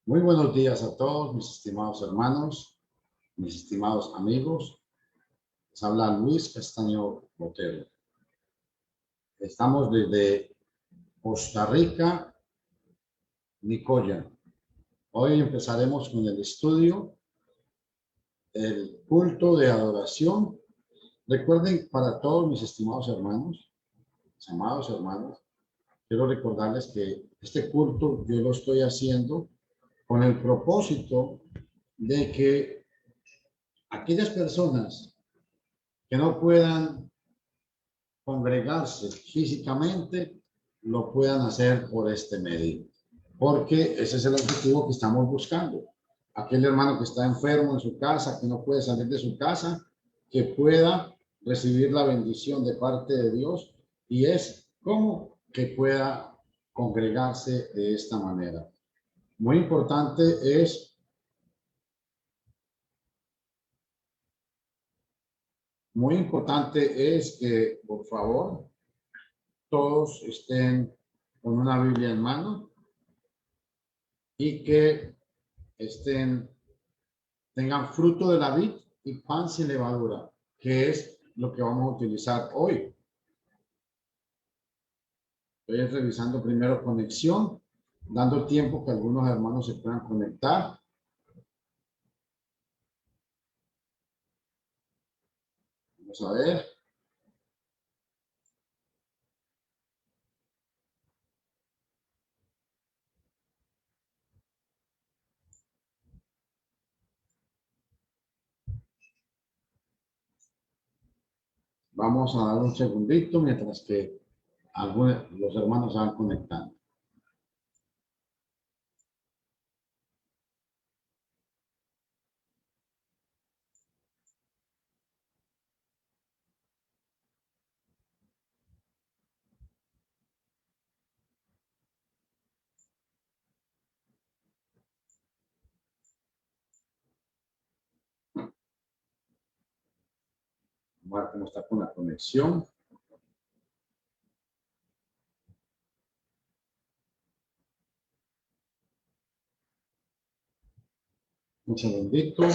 Muy buenos días a todos, mis estimados hermanos, mis estimados amigos. Les habla Luis Castaño Botero. Estamos desde Costa Rica, Nicoya. Hoy empezaremos con el estudio, el culto de adoración. Recuerden, para todos mis estimados hermanos, mis amados hermanos, quiero recordarles que este culto yo lo estoy haciendo con el propósito de que aquellas personas que no puedan congregarse físicamente, lo puedan hacer por este medio, porque ese es el objetivo que estamos buscando. Aquel hermano que está enfermo en su casa, que no puede salir de su casa, que pueda recibir la bendición de parte de Dios, y es como que pueda congregarse de esta manera. Muy importante es que, por favor, todos estén con una Biblia en mano y que tengan fruto de la vid y pan sin levadura, que es lo que vamos a utilizar hoy. Estoy revisando primero conexión, dando tiempo que algunos hermanos se puedan conectar. Vamos a ver. Vamos a dar un segundito mientras que los hermanos se van conectando. Vamos a ver cómo está con la conexión. Un segundito.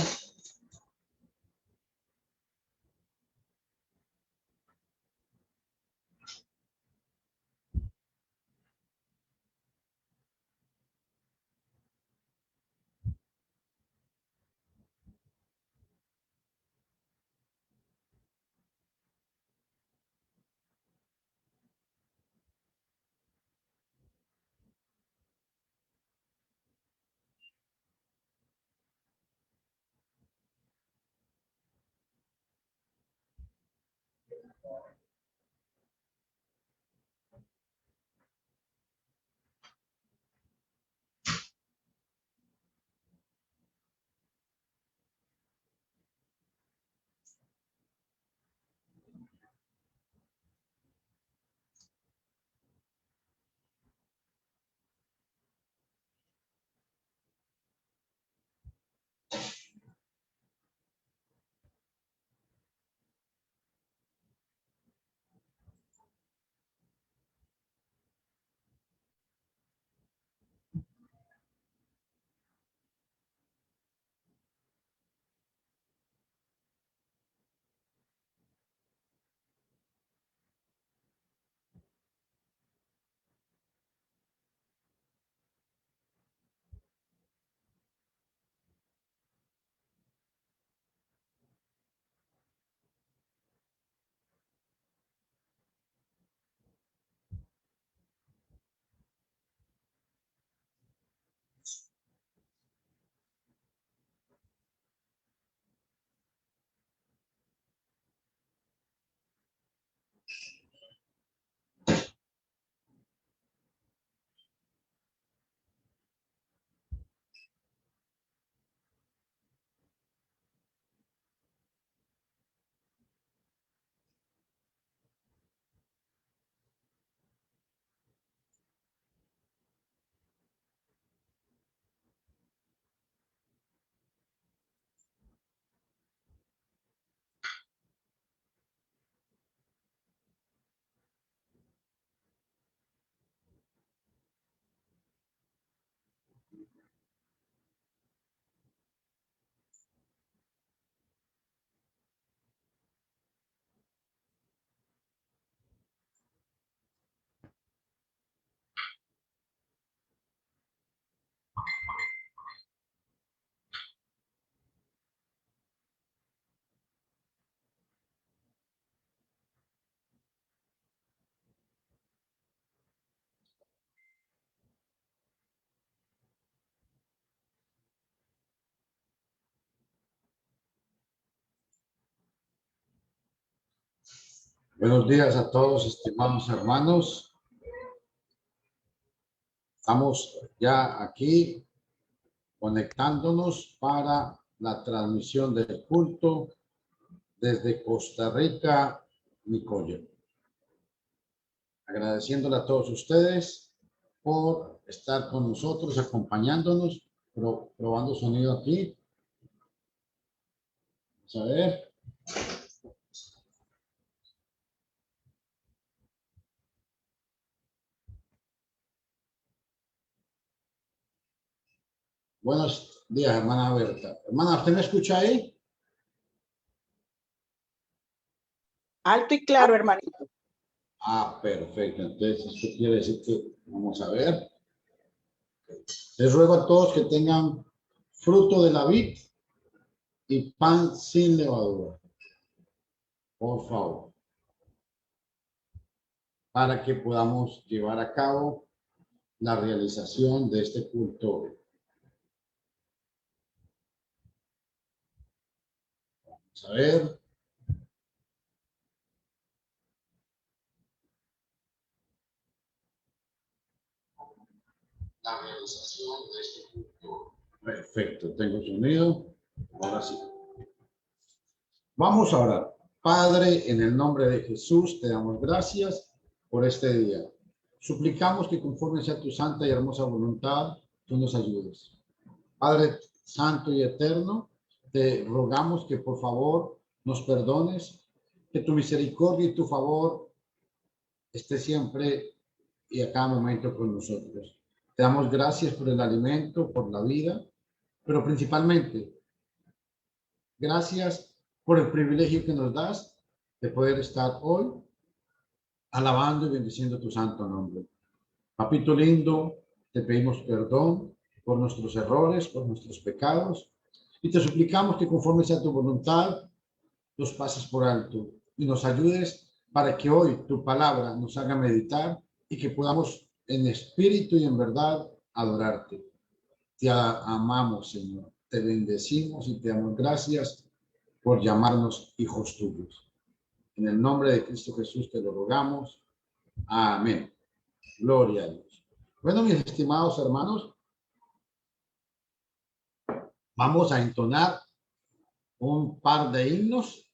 Buenos días a todos, estimados hermanos. Estamos ya aquí conectándonos para la transmisión del culto desde Costa Rica, Nicoya. Agradeciéndole a todos ustedes por estar con nosotros, acompañándonos, probando sonido aquí. Vamos a ver. Buenos días, hermana Berta. Hermana, ¿usted me escucha ahí? Alto y claro, hermanito. Ah, perfecto. Entonces, esto quiere decir que vamos a ver. Les ruego a todos que tengan fruto de la vid y pan sin levadura. Por favor. Para que podamos llevar a cabo la realización de este culto. Vamos a ver. La realización de este culto. Perfecto, tengo sonido. Ahora sí. Vamos a orar. Padre, en el nombre de Jesús, te damos gracias por este día. Suplicamos que conforme sea tu santa y hermosa voluntad, tú nos ayudes. Padre santo y eterno, te rogamos que por favor nos perdones, que tu misericordia y tu favor esté siempre y a cada momento con nosotros. Te damos gracias por el alimento, por la vida, pero principalmente gracias por el privilegio que nos das de poder estar hoy alabando y bendiciendo tu santo nombre. Papito lindo, te pedimos perdón por nuestros errores, por nuestros pecados, y te suplicamos que conforme sea tu voluntad, los pases por alto y nos ayudes para que hoy tu palabra nos haga meditar y que podamos en espíritu y en verdad adorarte. Te amamos, Señor, te bendecimos y te damos gracias por llamarnos hijos tuyos. En el nombre de Cristo Jesús te lo rogamos. Amén. Gloria a Dios. Bueno, mis estimados hermanos, vamos a entonar un par de himnos.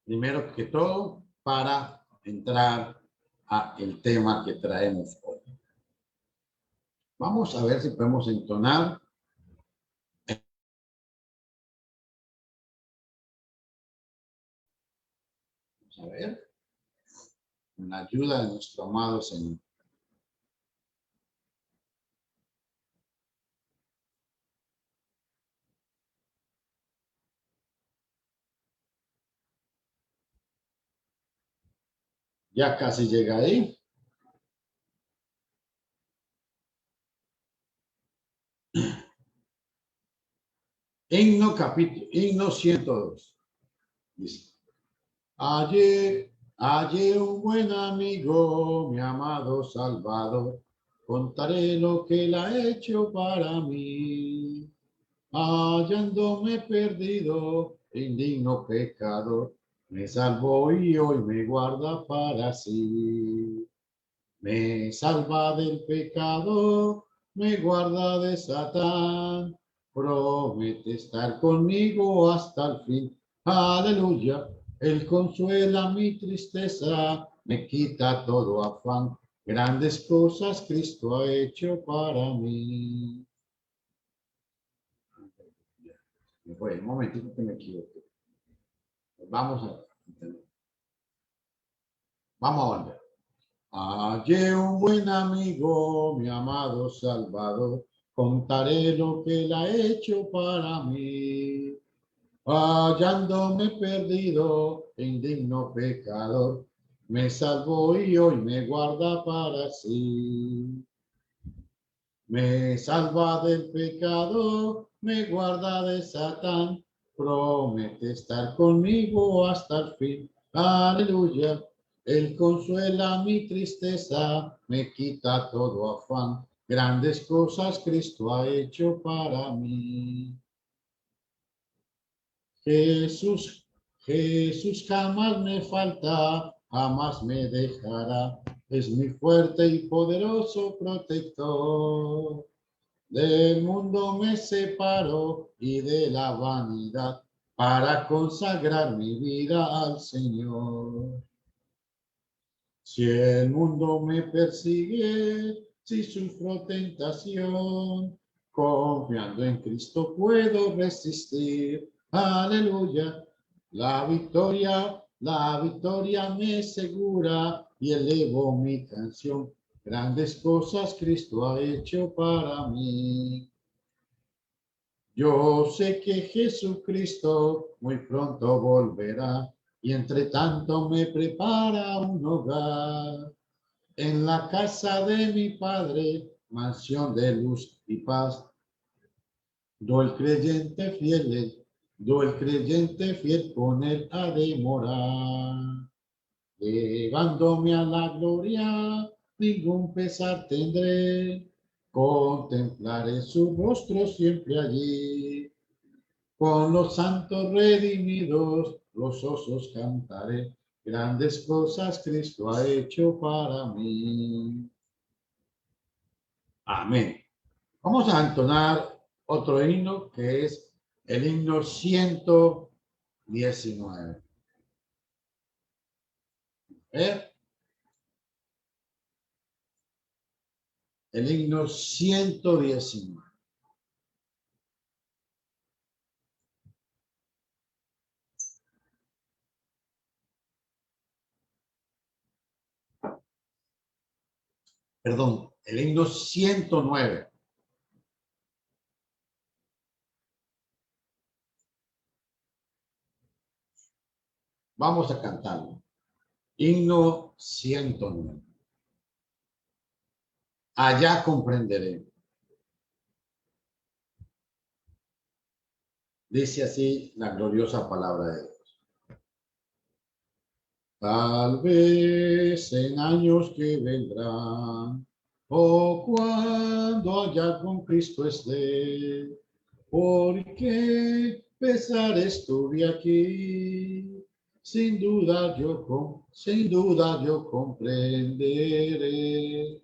Primero que todo, para entrar al tema que traemos hoy. Vamos a ver si podemos entonar. Vamos a ver. Con la ayuda de nuestro amado Señor. Ya casi llega ahí. Himno 102. Dice, hallé un buen amigo, mi amado Salvador, contaré lo que él ha hecho para mí. Hallándome perdido, indigno pecador, me salvó y hoy me guarda para sí. Me salva del pecado, me guarda de Satán, promete estar conmigo hasta el fin. Aleluya, Él consuela mi tristeza, me quita todo afán. Grandes cosas Cristo ha hecho para mí. Me fue un momentito que me equivoqué. Vamos a entender. Vamos a volver. Hallé un buen amigo, mi amado Salvador, contaré lo que él ha hecho para mí. Hallándome perdido, indigno pecador, me salvó y hoy me guarda para sí. Me salva del pecado, me guarda de Satán, promete estar conmigo hasta el fin. Aleluya. Él consuela mi tristeza, me quita todo afán. Grandes cosas Cristo ha hecho para mí. Jesús, Jesús jamás me falta, jamás me dejará. Es mi fuerte y poderoso protector. Del mundo me separo y de la vanidad para consagrar mi vida al Señor. Si el mundo me persigue, si sufro tentación, confiando en Cristo puedo resistir. Aleluya. La victoria me segura y elevo mi canción. Grandes cosas Cristo ha hecho para mí. Yo sé que Jesucristo muy pronto volverá y entre tanto me prepara un hogar. En la casa de mi Padre, mansión de luz y paz. Do el creyente fiel con él ha de morar. Llevándome a la gloria, ningún pesar tendré. Contemplaré su rostro siempre allí. Con los santos redimidos, los osos cantaré. Grandes cosas Cristo ha hecho para mí. Amén. Vamos a entonar otro himno que es el himno 119. El himno 119. Perdón, el himno 109. Vamos a cantarlo. Himno 109. Allá comprenderé. Dice así la gloriosa palabra de Dios. Tal vez en años que vendrán, o cuando allá con Cristo esté, porque pesar estuve aquí, sin duda yo comprenderé.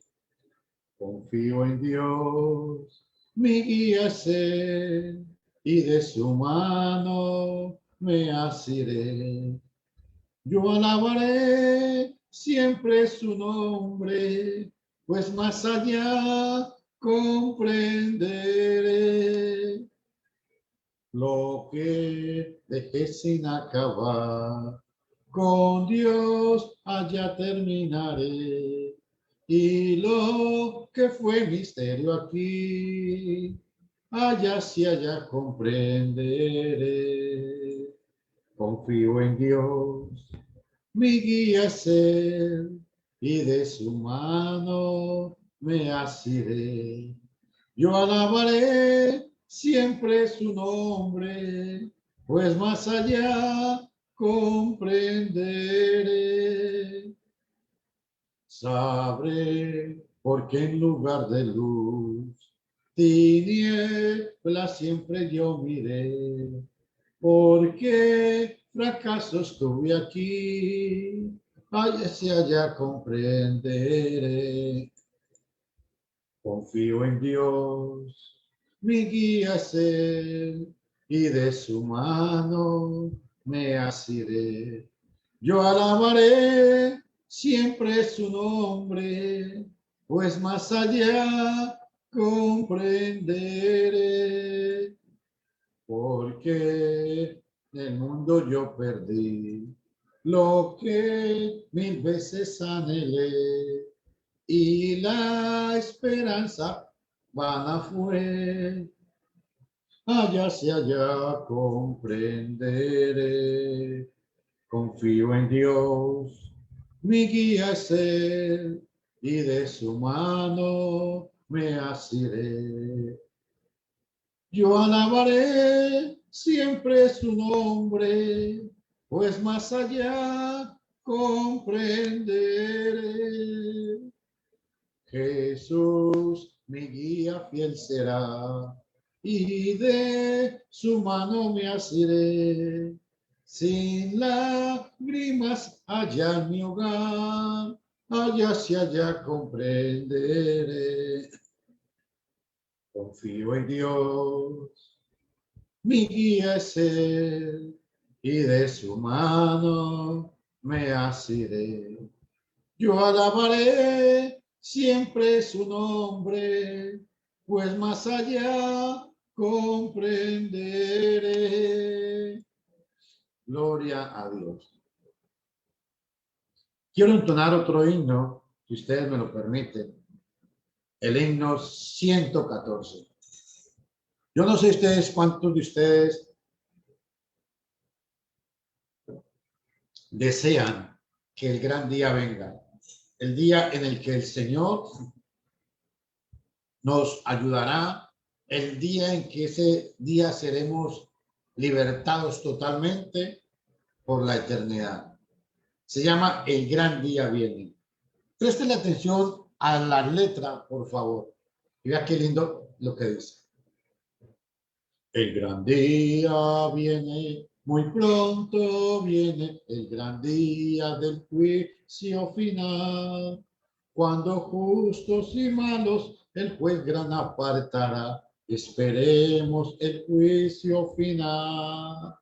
Confío en Dios, mi guía es Él, y de su mano me asiré. Yo alabaré siempre su nombre, pues más allá comprenderé lo que dejé sin acabar. Con Dios allá terminaré y lo que fue misterio aquí, allá sí allá comprenderé. Confío en Dios, mi guía es Él, y de su mano me asiré. Yo alabaré siempre su nombre, pues más allá comprenderé. Sabré por qué en lugar de luz, tinieblas siempre yo miré. Porque fracasos tuve aquí, allá si allá comprenderé. Confío en Dios, mi guía es Él, y de su mano me asiré. Yo alabaré siempre su nombre, pues más allá comprenderé. Porque el mundo yo perdí lo que 1000 veces anhelé y la esperanza vana fue. Allá si allá comprenderé. Confío en Dios, mi guía es Él, y de su mano me asiré. Yo alabaré siempre su nombre, pues más allá comprenderé. Jesús, mi guía fiel será, y de su mano me asiré. sin lágrimas allá en mi hogar, allá si allá comprenderé. Confío en Dios, mi guía es Él, y de su mano me asiré. Yo alabaré siempre su nombre, pues más allá comprenderé. Gloria a Dios. Quiero entonar otro himno, si ustedes me lo permiten. El himno 114. Yo no sé ustedes cuántos de ustedes desean que el gran día venga. El día en el que el Señor nos ayudará, el día en que ese día seremos libertados totalmente por la eternidad. Se llama El gran día viene. Presten atención a la letra, por favor. Y vea qué lindo lo que dice. El gran día viene, muy pronto viene, el gran día del juicio final. Cuando justos y malos el juez gran apartará, esperemos el juicio final.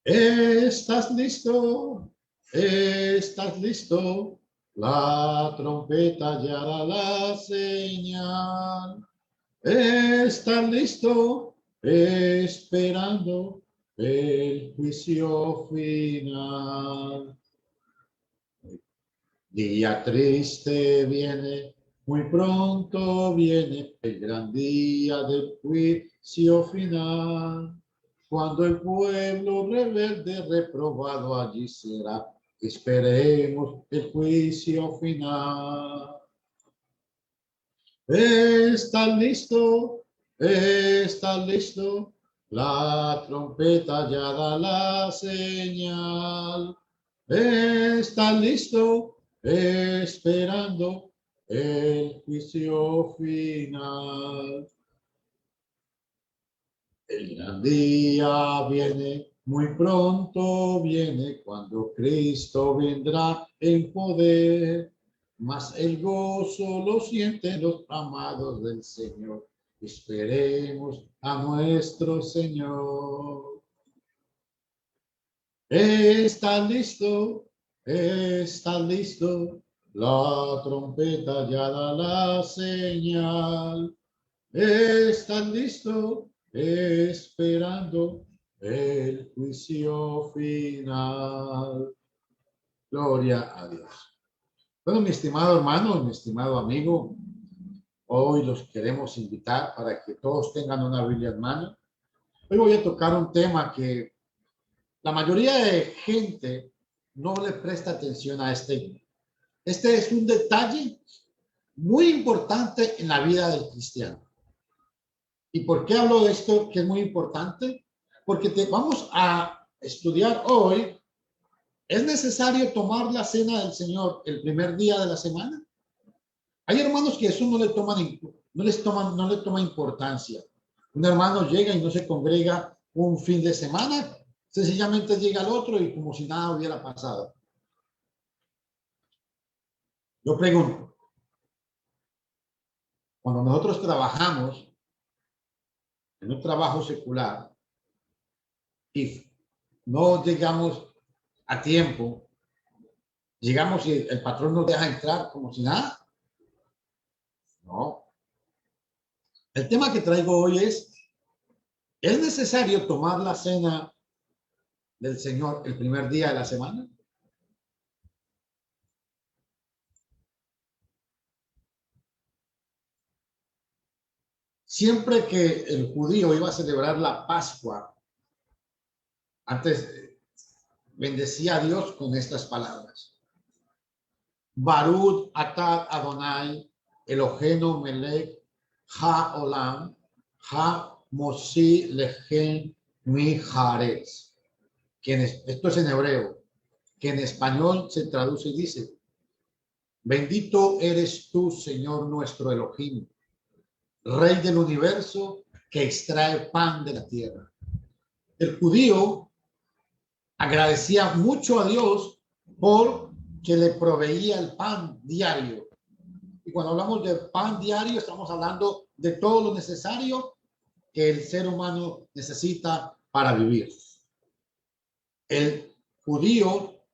¿Estás listo? ¿Estás listo? La trompeta ya hará la señal. ¿Estás listo? Esperando el juicio final. Día triste viene, muy pronto viene el gran día del juicio final. Cuando el pueblo rebelde reprobado allí será, esperemos el juicio final. ¿Estás listo? ¿Estás listo? La trompeta ya da la señal. ¿Estás listo? Esperando el juicio final. El gran día viene, muy pronto viene, cuando Cristo vendrá en poder. Mas el gozo lo sienten los amados del Señor. Esperemos a nuestro Señor. ¿Estás listo? ¿Estás listo? La trompeta ya da la señal. ¿Estás listo? Esperando el juicio final. Gloria a Dios. Bueno, mi estimado hermano, mi estimado amigo, hoy los queremos invitar para que todos tengan una Biblia en mano. Hoy voy a tocar un tema que la mayoría de gente no le presta atención a este. Este es un detalle muy importante en la vida del cristiano. ¿Y por qué hablo de esto que es muy importante? Porque vamos a estudiar hoy. ¿Es necesario tomar la cena del Señor el primer día de la semana? Hay hermanos que eso no le toma importancia. Un hermano llega y no se congrega un fin de semana, sencillamente llega al otro y como si nada hubiera pasado. Yo pregunto, cuando nosotros trabajamos en un trabajo secular y no llegamos a tiempo, llegamos y el patrón nos deja entrar como si nada. No. El tema que traigo hoy ¿es necesario tomar la cena del Señor el primer día de la semana? Siempre que el judío iba a celebrar la Pascua, antes bendecía a Dios con estas palabras. Baruch atah Adonai, Eloheinu melech haolam, ha-mosi lechem mi-haaretz. Esto es en hebreo, que en español se traduce y dice, bendito eres tú, Señor nuestro Elohim, Rey del universo, que extrae pan de la tierra. El judío agradecía mucho a Dios por que le proveía el pan diario. Y cuando hablamos de pan diario, estamos hablando de todo lo necesario que el ser humano necesita para vivir. El judío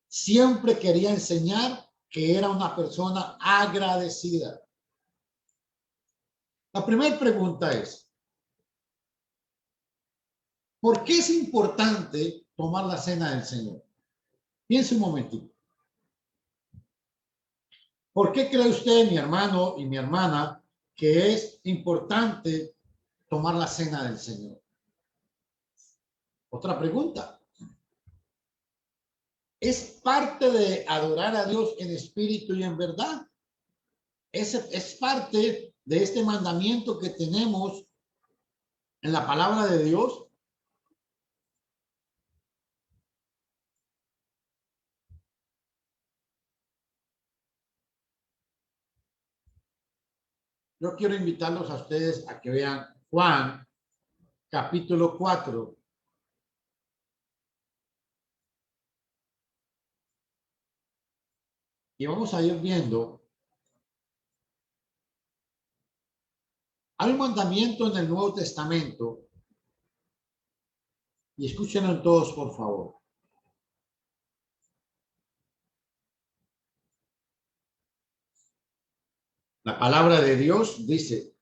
siempre quería enseñar que era una persona agradecida. La primera pregunta es, ¿por qué es importante tomar la cena del Señor? Piense un momentito. ¿Por qué cree usted, mi hermano y mi hermana, que es importante tomar la cena del Señor? Otra pregunta. ¿Es parte de adorar a Dios en espíritu y en verdad? ¿Es parte de este mandamiento que tenemos en la palabra de Dios? Yo quiero invitarlos a ustedes a que vean Juan, capítulo 4. Y vamos a ir viendo. Hay un mandamiento en el Nuevo Testamento. Y escúchenlo todos, por favor. La palabra de Dios dice,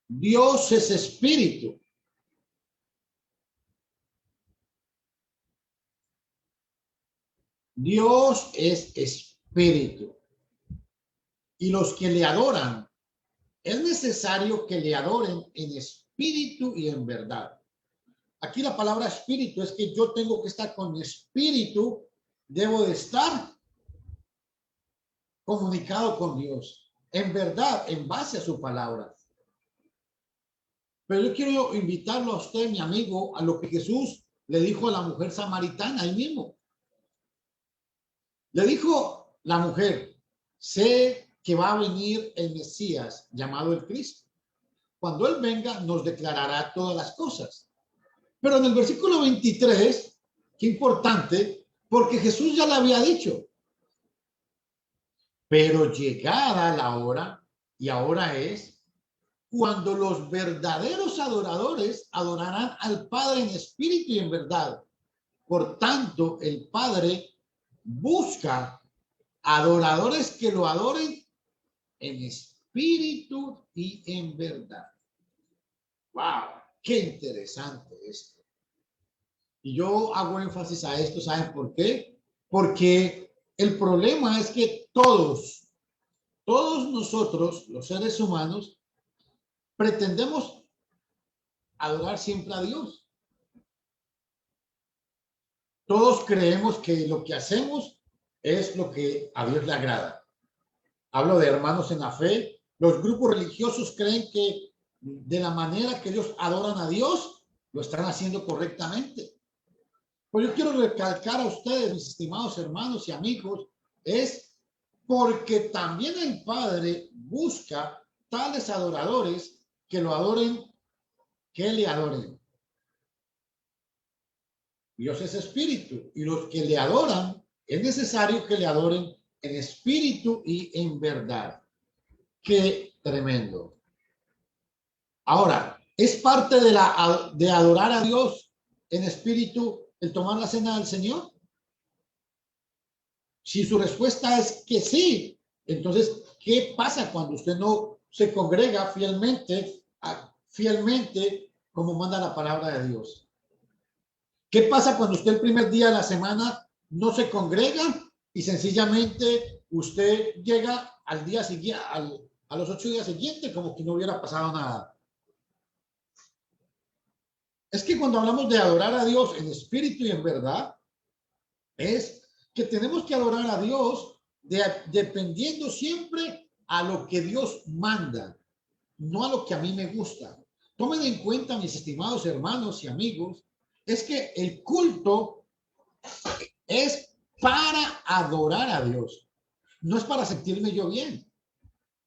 Dios es espíritu. Dios es espíritu. Y los que le adoran, es necesario que le adoren en espíritu y en verdad. Aquí la palabra espíritu es que yo tengo que estar con mi espíritu, debo de estar comunicado con Dios, en verdad, en base a su palabra. Pero yo quiero invitarlo a usted, mi amigo, a lo que Jesús le dijo a la mujer samaritana ahí mismo. Le dijo la mujer, sé que va a venir el Mesías llamado el Cristo. Cuando Él venga, nos declarará todas las cosas. Pero en el versículo 23, qué importante, porque Jesús ya le había dicho, pero llegada la hora, y ahora es, cuando los verdaderos adoradores adorarán al Padre en espíritu y en verdad. Por tanto, el Padre busca adoradores que lo adoren en espíritu y en verdad. ¡Wow! ¡Qué interesante esto! Y yo hago énfasis a esto, ¿saben por qué? Porque el problema es que todos nosotros, los seres humanos, pretendemos adorar siempre a Dios. Todos creemos que lo que hacemos es lo que a Dios le agrada. Hablo de hermanos en la fe. Los grupos religiosos creen que de la manera que ellos adoran a Dios, lo están haciendo correctamente. Pues yo quiero recalcar a ustedes, mis estimados hermanos y amigos, es porque también el Padre busca tales adoradores que lo adoren, que le adoren. Dios es espíritu y los que le adoran, es necesario que le adoren en espíritu y en verdad. Qué tremendo. Ahora, ¿es parte de adorar a Dios en espíritu el tomar la cena del Señor? Si su respuesta es que sí, entonces, ¿qué pasa cuando usted no se congrega fielmente como manda la palabra de Dios? ¿Qué pasa cuando usted el primer día de la semana no se congrega y sencillamente usted llega al día siguiente, a los 8 días siguientes como que no hubiera pasado nada? Es que cuando hablamos de adorar a Dios en espíritu y en verdad, es que tenemos que adorar a Dios dependiendo siempre a lo que Dios manda, no a lo que a mí me gusta. Tomen en cuenta, mis estimados hermanos y amigos, es que el culto es para adorar a Dios, no es para sentirme yo bien.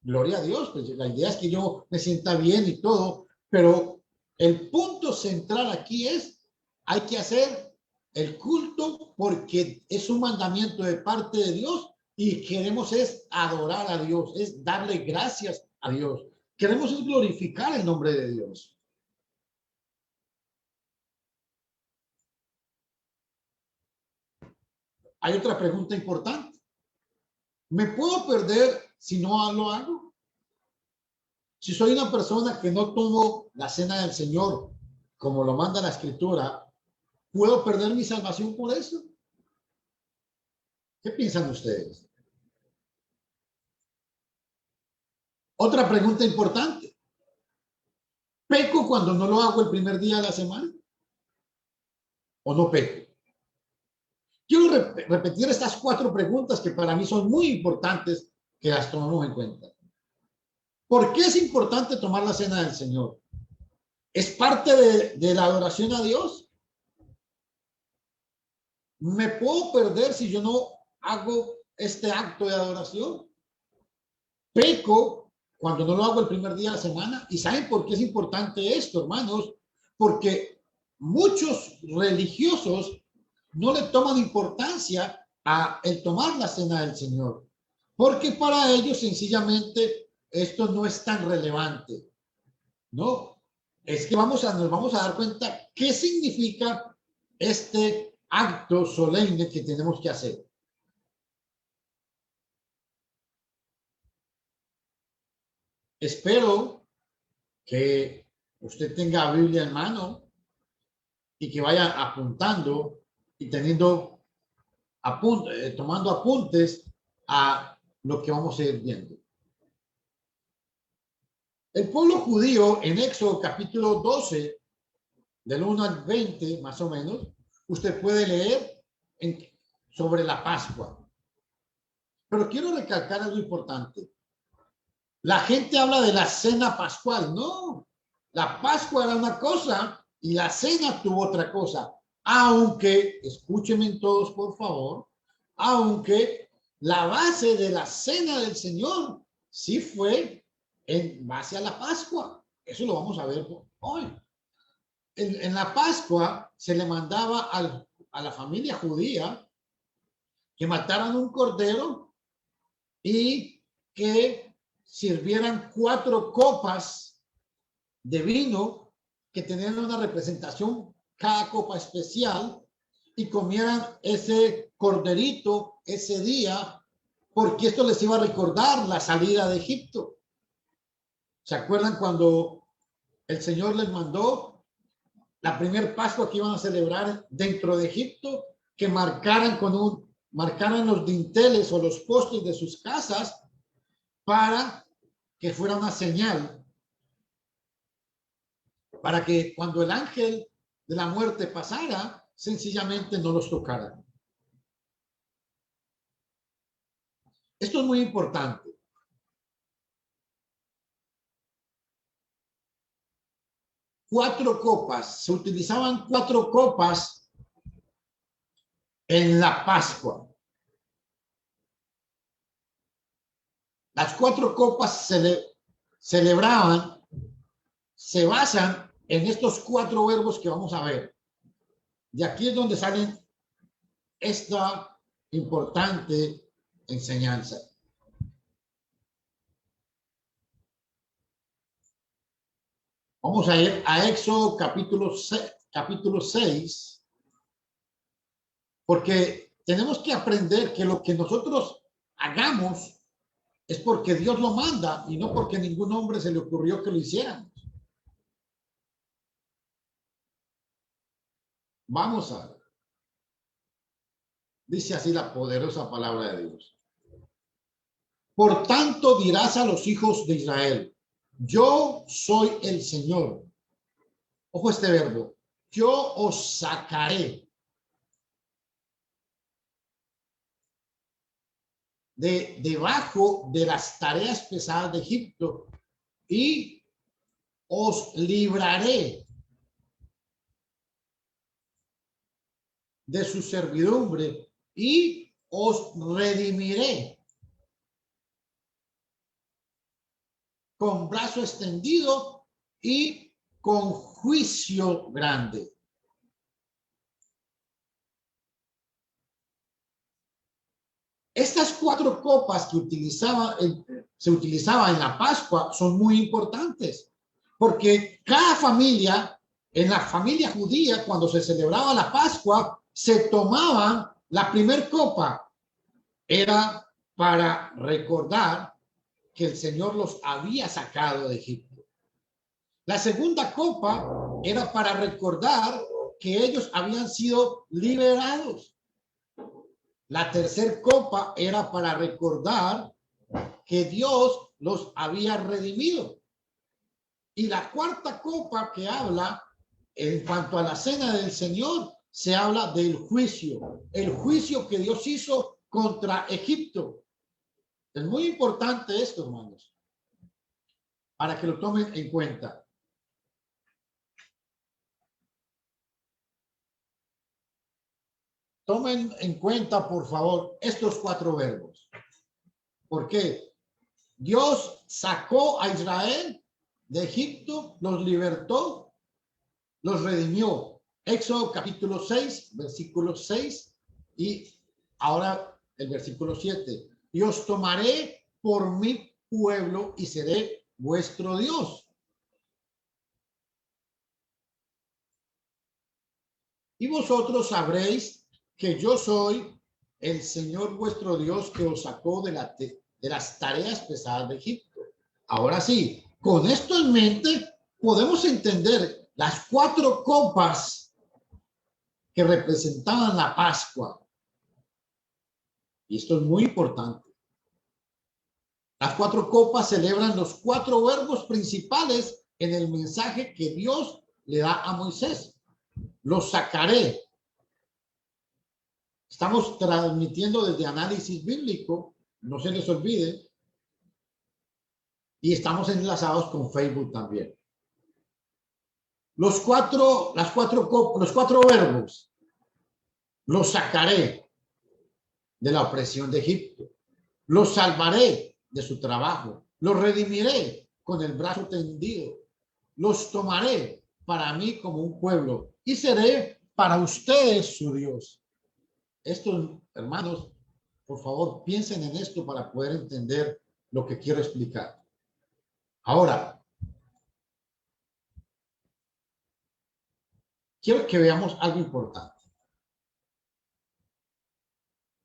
Gloria a Dios, pues la idea es que yo me sienta bien y todo, pero El punto central aquí es, hay que hacer el culto porque es un mandamiento de parte de Dios y queremos es adorar a Dios, es darle gracias a Dios. Queremos es glorificar el nombre de Dios. Hay otra pregunta importante. ¿Me puedo perder si no lo hago? Si soy una persona que no tomo la cena del Señor, como lo manda la Escritura, ¿puedo perder mi salvación por eso? ¿Qué piensan ustedes? Otra pregunta importante. ¿Peco cuando no lo hago el primer día de la semana? ¿O no peco? Quiero repetir estas 4 preguntas que para mí son muy importantes que las tomemos en cuenta. ¿Por qué es importante tomar la cena del Señor? ¿Es parte de la adoración a Dios? ¿Me puedo perder si yo no hago este acto de adoración? Peco cuando no lo hago el primer día de la semana. ¿Y saben por qué es importante esto, hermanos? Porque muchos religiosos no le toman importancia a el tomar la cena del Señor, porque para ellos sencillamente esto no es tan relevante. No, es que nos vamos a dar cuenta qué significa este acto solemne que tenemos que hacer. Espero que usted tenga Biblia en mano y que vaya apuntando y tomando apuntes a lo que vamos a ir viendo. El pueblo judío en Éxodo capítulo 12, del 1 al 20, más o menos, usted puede leer sobre la Pascua. Pero quiero recalcar algo importante. La gente habla de la cena pascual. No, la Pascua era una cosa y la cena tuvo otra cosa. Aunque, escúchenme todos por favor, aunque la base de la cena del Señor sí fue en base a la Pascua. Eso lo vamos a ver hoy. En la Pascua se le mandaba a la familia judía que mataran un cordero y que sirvieran 4 copas de vino que tenían una representación, cada copa especial, y comieran ese corderito ese día, porque esto les iba a recordar la salida de Egipto. ¿Se acuerdan cuando el Señor les mandó la primer Pascua que iban a celebrar dentro de Egipto, que marcaran los dinteles o los postes de sus casas para que fuera una señal, para que cuando el ángel de la muerte pasara, sencillamente no los tocara? Esto es muy importante. Se utilizaban 4 copas en la Pascua. Las 4 copas celebraban, se basan en estos 4 verbos que vamos a ver. Y aquí es donde salen esta importante enseñanza. Vamos a ir a Éxodo capítulo 6, porque tenemos que aprender que lo que nosotros hagamos es porque Dios lo manda y no porque ningún hombre se le ocurrió que lo hicieran. Vamos a ver. Dice así la poderosa palabra de Dios. Por tanto dirás a los hijos de Israel, yo soy el Señor. Ojo este verbo. Yo os sacaré de debajo de las tareas pesadas de Egipto y os libraré de su servidumbre y os redimiré con brazo extendido y con juicio grande. Estas 4 copas que se utilizaban en la Pascua son muy importantes, porque cada familia, en la familia judía, cuando se celebraba la Pascua, se tomaban la primer copa. Era para recordar que el Señor los había sacado de Egipto. La segunda copa era para recordar que ellos habían sido liberados. La tercera copa era para recordar que Dios los había redimido. Y la cuarta copa que habla en cuanto a la cena del Señor, se habla del juicio, el juicio que Dios hizo contra Egipto. Es muy importante esto, hermanos, para que lo tomen en cuenta. Tomen en cuenta, por favor, estos 4 verbos. ¿Por qué? Dios sacó a Israel de Egipto, los libertó, los redimió. Éxodo capítulo 6, versículo 6 y ahora el versículo 7. Y os tomaré por mi pueblo y seré vuestro Dios. Y vosotros sabréis que yo soy el Señor vuestro Dios que os sacó de las tareas pesadas de Egipto. Ahora sí, con esto en mente, podemos entender las 4 copas que representaban la Pascua. Y esto es muy importante. Las 4 copas celebran los 4 verbos principales en el mensaje que Dios le da a Moisés. Los sacaré. Estamos transmitiendo desde Análisis Bíblico, no se les olvide. Y estamos enlazados con Facebook también. Los 4 verbos. Los sacaré de la opresión de Egipto. Los salvaré de su trabajo. Los redimiré con el brazo tendido. Los tomaré para mí como un pueblo y seré para ustedes su Dios. Estos, hermanos, por favor, piensen en esto para poder entender lo que quiero explicar. Ahora, quiero que veamos algo importante.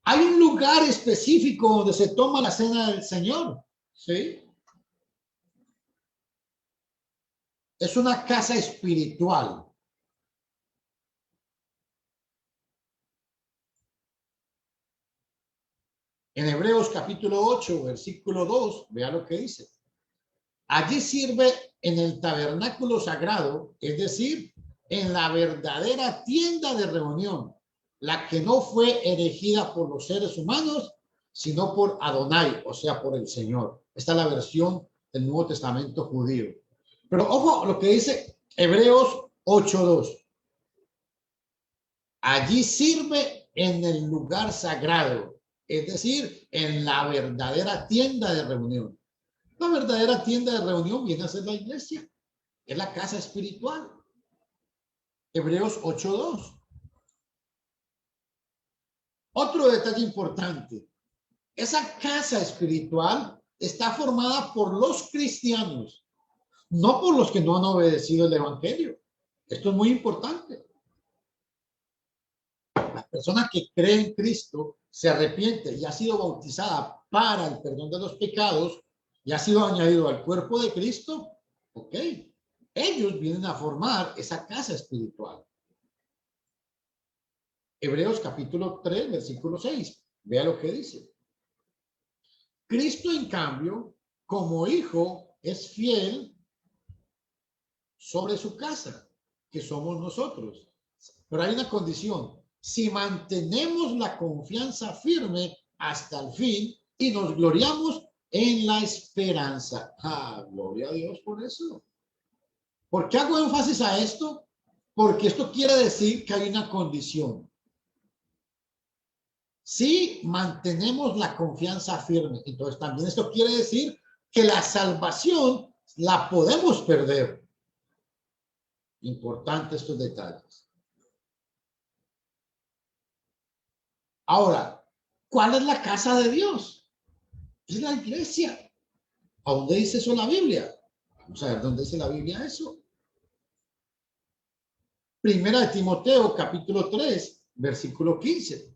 Hay un lugar específico donde se toma la cena del Señor, ¿sí? Es una casa espiritual. En Hebreos capítulo 8, versículo 2, vea lo que dice. Allí sirve en el tabernáculo sagrado, es decir, en la verdadera tienda de reunión, la que no fue erigida por los seres humanos, sino por Adonai, o sea, por el Señor. Esta es la versión del Nuevo Testamento judío. Pero ojo lo que dice Hebreos 8:2. Allí sirve en el lugar sagrado, es decir, en la verdadera tienda de reunión. La verdadera tienda de reunión viene a ser la iglesia, es la casa espiritual. Hebreos 8:2. Otro detalle importante, esa casa espiritual está formada por los cristianos, no por los que no han obedecido el evangelio. Esto es muy importante. La persona que cree en Cristo, se arrepiente y ha sido bautizada para el perdón de los pecados y ha sido añadido al cuerpo de Cristo, ok, ellos vienen a formar esa casa espiritual. Hebreos capítulo 3, versículo 6. Vea lo que dice. Cristo, en cambio, como hijo, es fiel sobre su casa, que somos nosotros. Pero hay una condición. Si mantenemos la confianza firme hasta el fin y nos gloriamos en la esperanza. Ah, gloria a Dios por eso. ¿Por qué hago énfasis a esto? Porque esto quiere decir que hay una condición. Si mantenemos la confianza firme, entonces también esto quiere decir que la salvación la podemos perder. Importante estos detalles. Ahora, ¿cuál es la casa de Dios? Es la iglesia. ¿A dónde dice eso la Biblia? Vamos a ver dónde dice la Biblia eso. Primera de Timoteo, capítulo 3, versículo 15.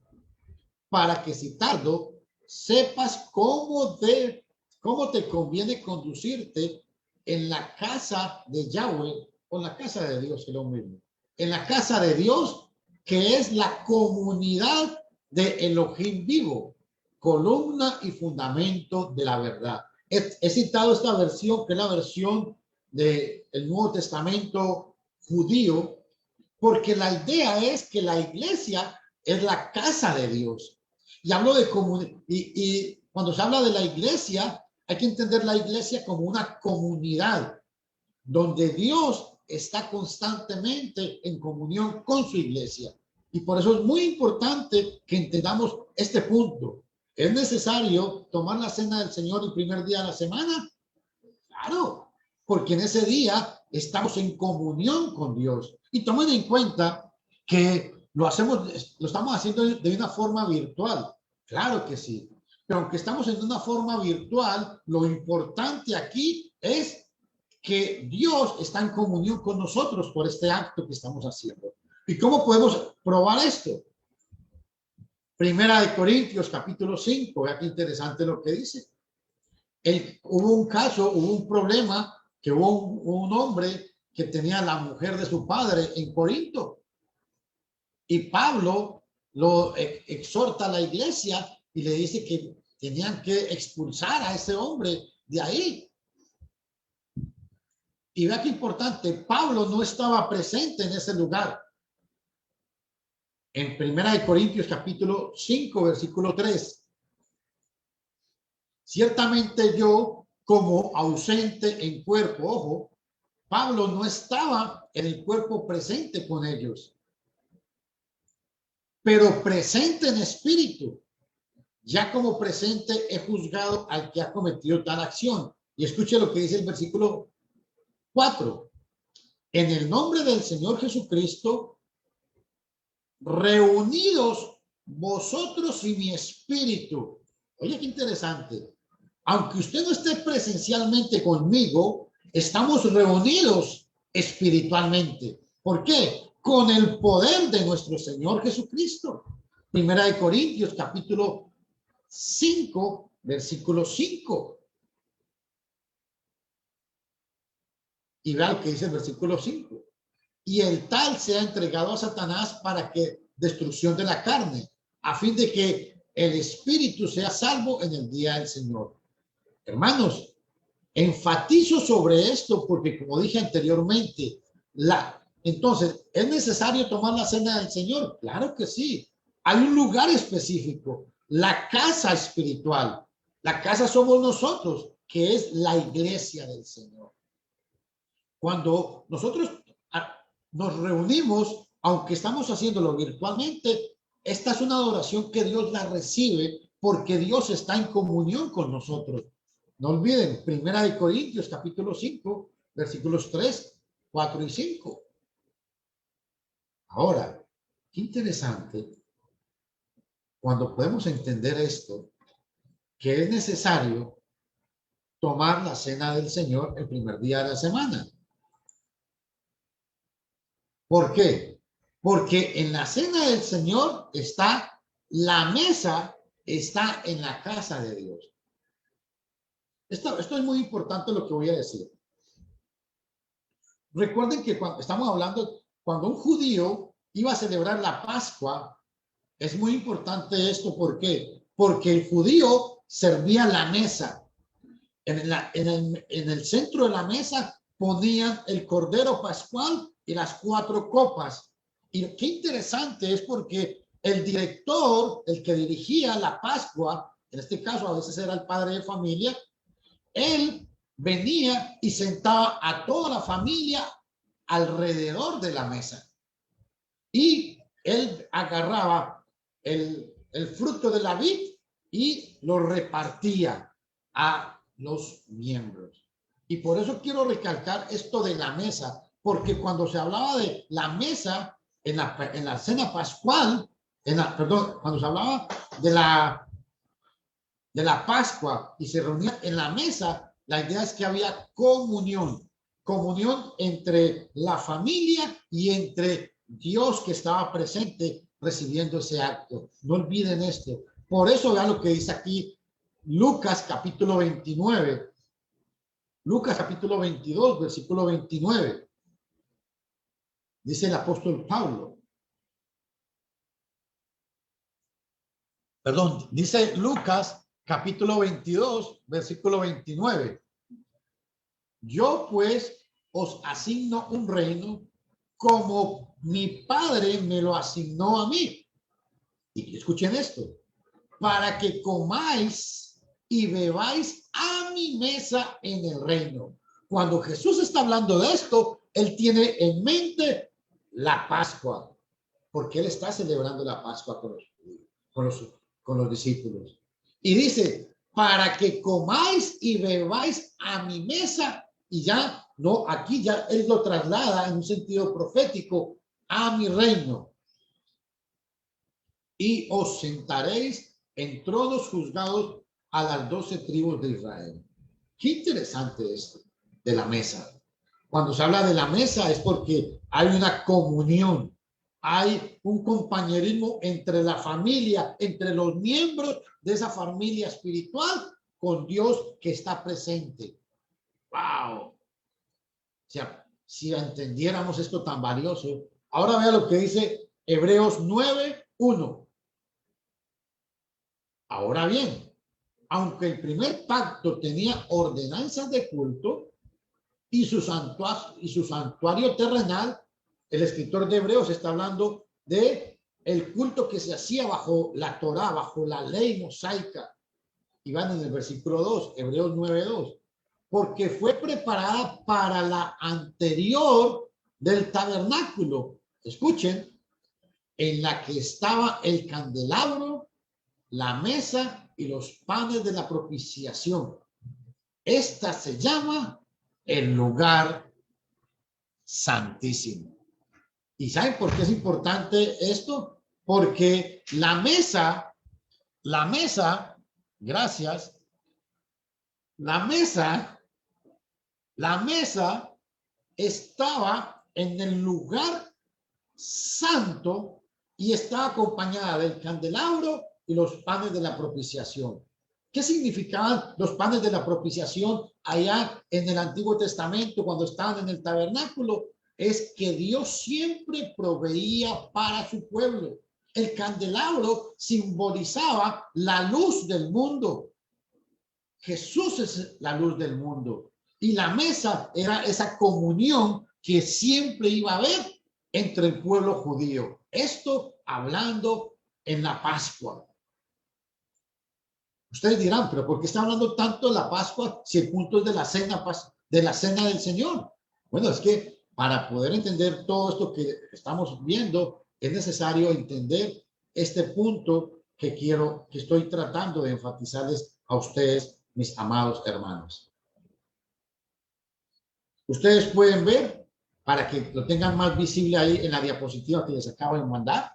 Para que si tardo, sepas cómo te conviene conducirte en la casa de Yahweh o en la casa de Dios, es lo mismo. En la casa de Dios, que es la comunidad de Elohim vivo, columna y fundamento de la verdad. He citado esta versión, que es la versión del Nuevo Testamento judío, porque la idea es que la iglesia es la casa de Dios. Y hablo de comunidad, y cuando se habla de la iglesia, hay que entender la iglesia como una comunidad donde Dios está constantemente en comunión con su iglesia. Y por eso es muy importante que entendamos este punto. ¿Es necesario tomar la cena del Señor el primer día de la semana? Claro, porque en ese día estamos en comunión con Dios. Y tomen en cuenta que lo estamos haciendo de una forma virtual. Claro que sí. Pero aunque estamos en una forma virtual, lo importante aquí es que Dios está en comunión con nosotros por este acto que estamos haciendo. ¿Y cómo podemos probar esto? Primera de Corintios, capítulo 5. Vea qué interesante lo que dice. Hubo un problema, que hubo un hombre que tenía la mujer de su padre en Corinto. Y Pablo lo exhorta a la iglesia y le dice que tenían que expulsar a ese hombre de ahí. Y vea qué importante, Pablo no estaba presente en ese lugar. En Primera de Corintios capítulo 5, versículo 3. Ciertamente yo, como ausente en cuerpo, ojo, Pablo no estaba en el cuerpo presente con ellos, pero presente en espíritu. Ya como presente he juzgado al que ha cometido tal acción. Y escuche lo que dice el versículo 4. En el nombre del Señor Jesucristo, reunidos vosotros y mi espíritu. Oye, qué interesante. Aunque usted no esté presencialmente conmigo, estamos reunidos espiritualmente. ¿Por qué? Con el poder de nuestro Señor Jesucristo. Primera de Corintios, capítulo 5, versículo 5. Y vea lo que dice el versículo 5. Y el tal sea entregado a Satanás para que destrucción de la carne, a fin de que el espíritu sea salvo en el día del Señor. Hermanos, enfatizo sobre esto porque, como dije anteriormente, entonces, ¿es necesario tomar la cena del Señor? Claro que sí. Hay un lugar específico, la casa espiritual. La casa somos nosotros, que es la iglesia del Señor. Cuando nosotros nos reunimos, aunque estamos haciéndolo virtualmente, esta es una adoración que Dios la recibe porque Dios está en comunión con nosotros. No olviden, Primera de Corintios, capítulo 5, versículos 3, 4 y 5. Ahora, qué interesante cuando podemos entender esto, que es necesario tomar la cena del Señor el primer día de la semana. ¿Por qué? Porque en la cena del Señor está la mesa, está en la casa de Dios. Esto es muy importante lo que voy a decir. Recuerden que cuando estamos hablando, cuando un judío iba a celebrar la Pascua, es muy importante esto. ¿Por qué? Porque el judío servía la mesa. En el centro de la mesa ponían el cordero pascual y las 4 copas. Y qué interesante es porque el director, el que dirigía la Pascua, en este caso a veces era el padre de familia, él venía y sentaba a toda la familia alrededor de la mesa. Y él agarraba el fruto de la vid y lo repartía a los miembros. Y por eso quiero recalcar esto de la mesa, porque cuando se hablaba de la mesa en la cena pascual, perdón, cuando se hablaba de la Pascua y se reunían en la mesa, la idea es que había comunión entre la familia y entre Dios que estaba presente recibiendo ese acto. No olviden esto. Por eso vean lo que dice aquí Lucas capítulo 29. Lucas capítulo 22, versículo 29. Dice el apóstol Pablo. Perdón, dice Lucas capítulo 22, versículo 29. Yo pues os asigno un reino como mi padre me lo asignó a mí. Y escuchen esto, para que comáis y bebáis a mi mesa en el reino. Cuando Jesús está hablando de esto, él tiene en mente la Pascua, porque él está celebrando la Pascua con los discípulos. Y dice, para que comáis y bebáis a mi mesa. Y ya, no, aquí ya él lo traslada en un sentido profético a mi reino. Y os sentaréis en tronos juzgados a las 12 tribus de Israel. Qué interesante esto de la mesa. Cuando se habla de la mesa es porque hay una comunión, hay un compañerismo entre la familia, entre los miembros de esa familia espiritual con Dios que está presente. ¡Wow! O sea, si entendiéramos esto tan valioso. Ahora vea lo que dice Hebreos 9:1. Ahora bien, aunque el primer pacto tenía ordenanzas de culto y su santuario terrenal, el escritor de Hebreos está hablando de el culto que se hacía bajo la Torá, bajo la ley mosaica. Y van en el versículo 2, Hebreos 9:2. Porque fue preparada para la anterior del tabernáculo. Escuchen, en la que estaba el candelabro, la mesa y los panes de la propiciación. Esta se llama el lugar santísimo. ¿Y saben por qué es importante esto? Porque la mesa, gracias, la mesa estaba en el lugar santo y estaba acompañada del candelabro y los panes de la propiciación. ¿Qué significaban los panes de la propiciación allá en el Antiguo Testamento cuando estaban en el tabernáculo? Es que Dios siempre proveía para su pueblo. El candelabro simbolizaba la luz del mundo. Jesús es la luz del mundo. Y la mesa era esa comunión que siempre iba a haber entre el pueblo judío. Esto hablando en la Pascua. Ustedes dirán, pero ¿por qué está hablando tanto de la Pascua si el punto es de la cena del Señor? Bueno, es que para poder entender todo esto que estamos viendo, es necesario entender este punto que estoy tratando de enfatizarles a ustedes, mis amados hermanos. Ustedes pueden ver, para que lo tengan más visible ahí en la diapositiva que les acabo de mandar.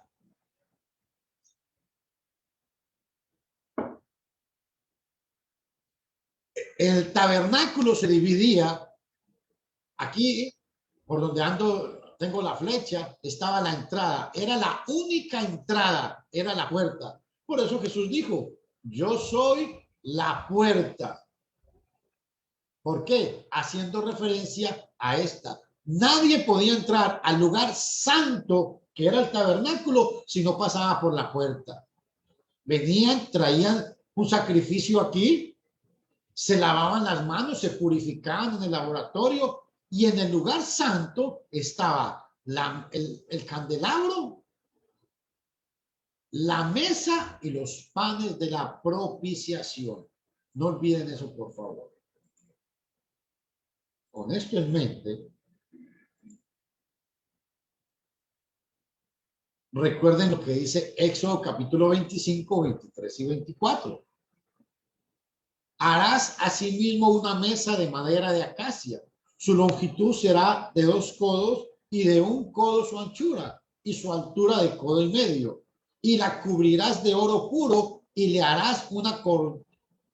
El tabernáculo se dividía aquí, por donde tengo la flecha, estaba la entrada. Era la única entrada, era la puerta. Por eso Jesús dijo, yo soy la puerta. ¿Por qué? Haciendo referencia a esta. Nadie podía entrar al lugar santo, que era el tabernáculo, si no pasaba por la puerta. Venían, traían un sacrificio aquí, se lavaban las manos, se purificaban en el laboratorio y en el lugar santo estaba el candelabro, la mesa y los panes de la propiciación. No olviden eso, por favor. Con esto en mente, recuerden lo que dice Éxodo capítulo 25, 23 y 24. Harás asimismo una mesa de madera de acacia. Su longitud será de 2 codos y de 1 codo su anchura y su altura de codo y medio. Y la cubrirás de oro puro y le harás una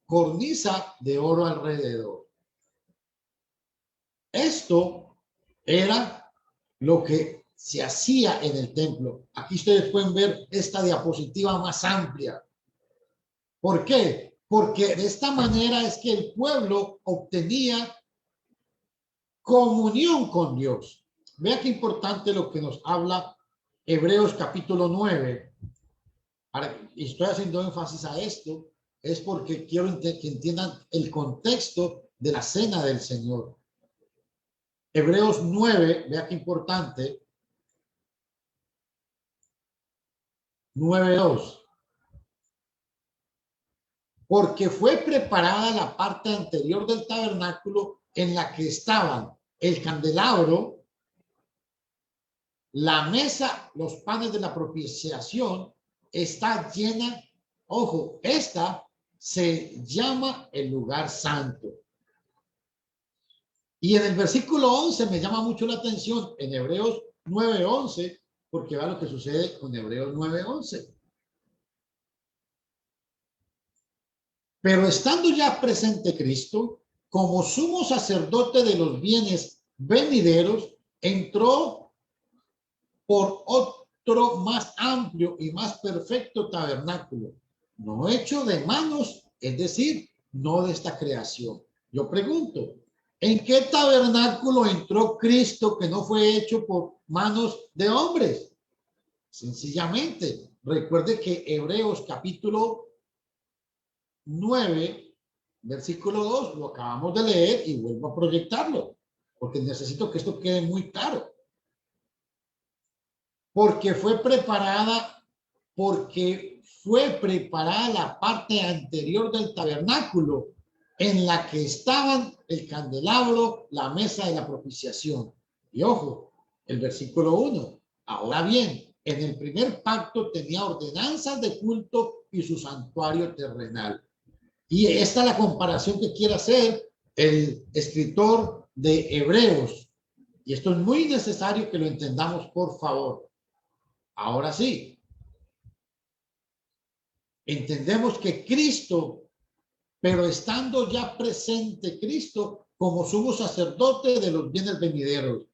cornisa de oro alrededor. Esto era lo que se hacía en el templo. Aquí ustedes pueden ver esta diapositiva más amplia. ¿Por qué? Porque de esta manera es que el pueblo obtenía comunión con Dios. Vea qué importante lo que nos habla Hebreos capítulo 9. Y estoy haciendo énfasis a esto, es porque quiero que entiendan el contexto de la cena del Señor. Hebreos 9, vea qué importante. 9:2. Porque fue preparada la parte anterior del tabernáculo en la que estaban el candelabro, la mesa, los panes de la propiciación, está llena. Ojo, esta se llama el lugar santo. Y en el versículo 11 me llama mucho la atención en Hebreos 9:11, porque va lo que sucede con Hebreos 9:11. Pero estando ya presente Cristo, como sumo sacerdote de los bienes venideros, entró por otro más amplio y más perfecto tabernáculo, no hecho de manos, es decir, no de esta creación. Yo pregunto, ¿en qué tabernáculo entró Cristo que no fue hecho por manos de hombres? Sencillamente, recuerde que Hebreos capítulo 9, versículo 2, lo acabamos de leer y vuelvo a proyectarlo, porque necesito que esto quede muy claro. Porque fue preparada la parte anterior del tabernáculo en la que estaban el candelabro, la mesa de la propiciación. Y ojo, el versículo 1. Ahora bien, en el primer pacto tenía ordenanzas de culto y su santuario terrenal. Y esta es la comparación que quiere hacer el escritor de Hebreos. Y esto es muy necesario que lo entendamos, por favor. Ahora sí, entendemos que Cristo, pero estando ya presente Cristo como sumo sacerdote de los bienes venideros.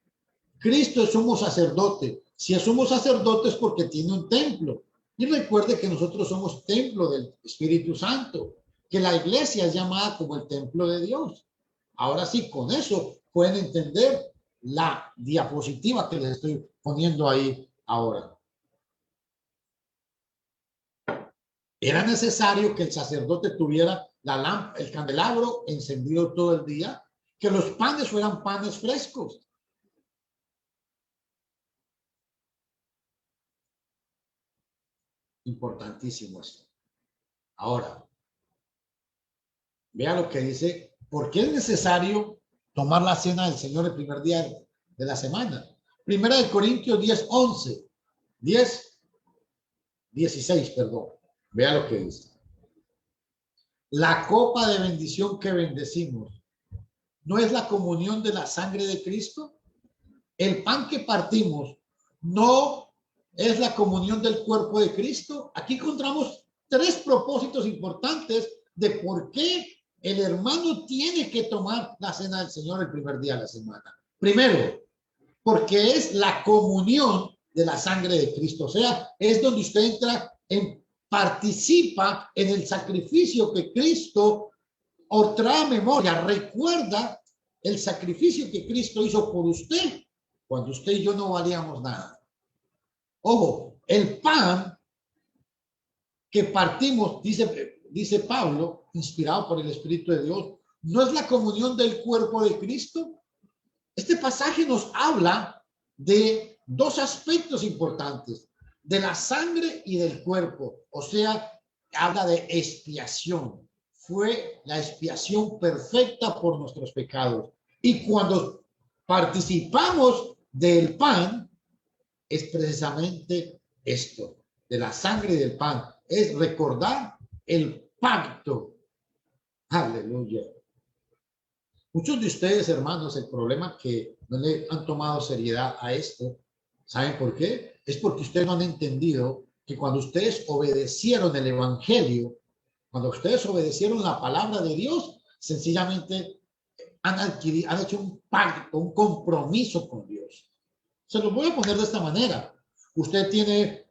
Cristo es sumo sacerdote. Si es sumo sacerdote es porque tiene un templo. Y recuerde que nosotros somos templo del Espíritu Santo, que la iglesia es llamada como el templo de Dios. Ahora sí, con eso pueden entender la diapositiva que les estoy poniendo ahí ahora. Era necesario que el sacerdote tuviera el candelabro encendido todo el día, que los panes fueran panes frescos. Importantísimo esto. Ahora, vea lo que dice, ¿por qué es necesario tomar la cena del Señor el primer día de la semana? Primera de Corintios 10:11, 10:16, perdón. Vea lo que dice. La copa de bendición que bendecimos, ¿no es la comunión de la sangre de Cristo? El pan que partimos, ¿no es la comunión del cuerpo de Cristo? Aquí encontramos 3 propósitos importantes de por qué el hermano tiene que tomar la cena del Señor el primer día de la semana. Primero, porque es la comunión de la sangre de Cristo. O sea, es donde usted entra participa en el sacrificio que Cristo os trae a memoria. Recuerda el sacrificio que Cristo hizo por usted cuando usted y yo no valíamos nada. Ojo, el pan que partimos, dice Pablo, inspirado por el Espíritu de Dios, ¿no es la comunión del cuerpo de Cristo? Este pasaje nos habla de 2 aspectos importantes, de la sangre y del cuerpo. O sea, habla de expiación. Fue la expiación perfecta por nuestros pecados. Y cuando participamos del pan, es precisamente esto, de la sangre y del pan. Es recordar el pacto. Aleluya. Muchos de ustedes, hermanos, el problema que no le han tomado seriedad a esto, ¿saben por qué? Es porque ustedes no han entendido que cuando ustedes obedecieron el evangelio, cuando ustedes obedecieron la palabra de Dios, sencillamente han hecho un pacto, un compromiso con Dios. Se lo voy a poner de esta manera. Usted tiene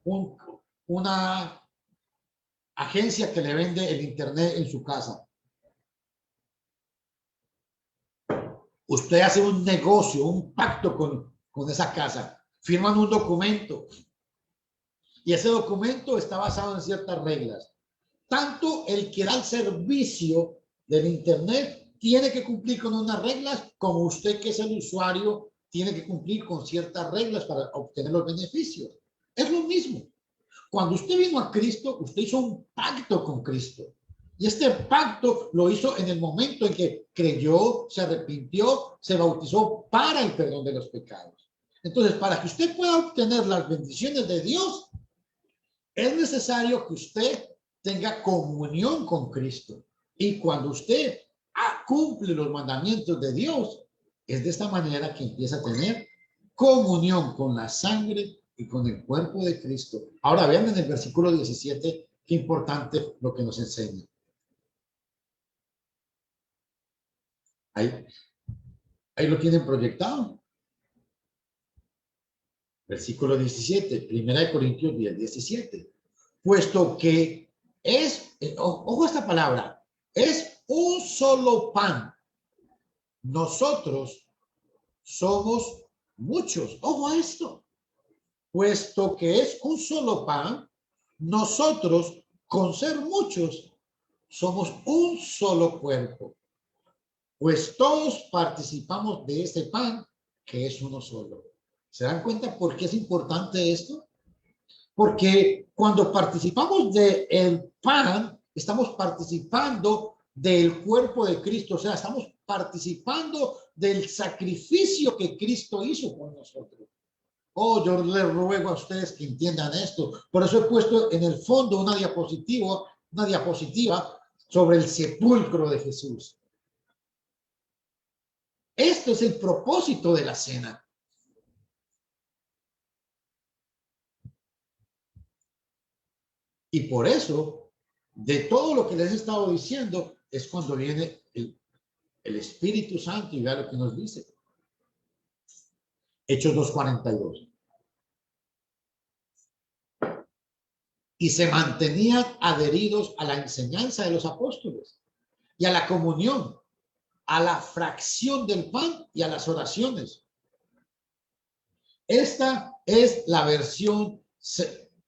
una agencia que le vende el internet en su casa. Usted hace un negocio, un pacto con esa casa. Firman un documento. Y ese documento está basado en ciertas reglas. Tanto el que da el servicio del internet tiene que cumplir con unas reglas, como usted, que es el usuario, tiene que cumplir con ciertas reglas para obtener los beneficios. Es lo mismo. Cuando usted vino a Cristo, usted hizo un pacto con Cristo. Y este pacto lo hizo en el momento en que creyó, se arrepintió, se bautizó para el perdón de los pecados. Entonces, para que usted pueda obtener las bendiciones de Dios, es necesario que usted tenga comunión con Cristo. Y cuando usted cumple los mandamientos de Dios, es de esta manera que empieza a tener comunión con la sangre y con el cuerpo de Cristo. Ahora vean en el versículo 17 qué importante lo que nos enseña. Ahí lo tienen proyectado. Versículo 17, 1 Corintios 10, 17. Puesto que ojo a esta palabra, es un solo pan. Nosotros somos muchos. Ojo a esto. Puesto que es un solo pan, nosotros, con ser muchos, somos un solo cuerpo. Pues todos participamos de ese pan, que es uno solo. ¿Se dan cuenta por qué es importante esto? Porque cuando participamos del pan, estamos participando del cuerpo de Cristo, o sea, estamos participando del sacrificio que Cristo hizo por nosotros. Oh, yo les ruego a ustedes que entiendan esto. Por eso he puesto en el fondo una diapositiva sobre el sepulcro de Jesús. Esto es el propósito de la cena. Y por eso, de todo lo que les he estado diciendo, es cuando viene el Espíritu Santo y vea lo que nos dice. Hechos 2:42. Y se mantenían adheridos a la enseñanza de los apóstoles y a la comunión, a la fracción del pan y a las oraciones. Esta es la versión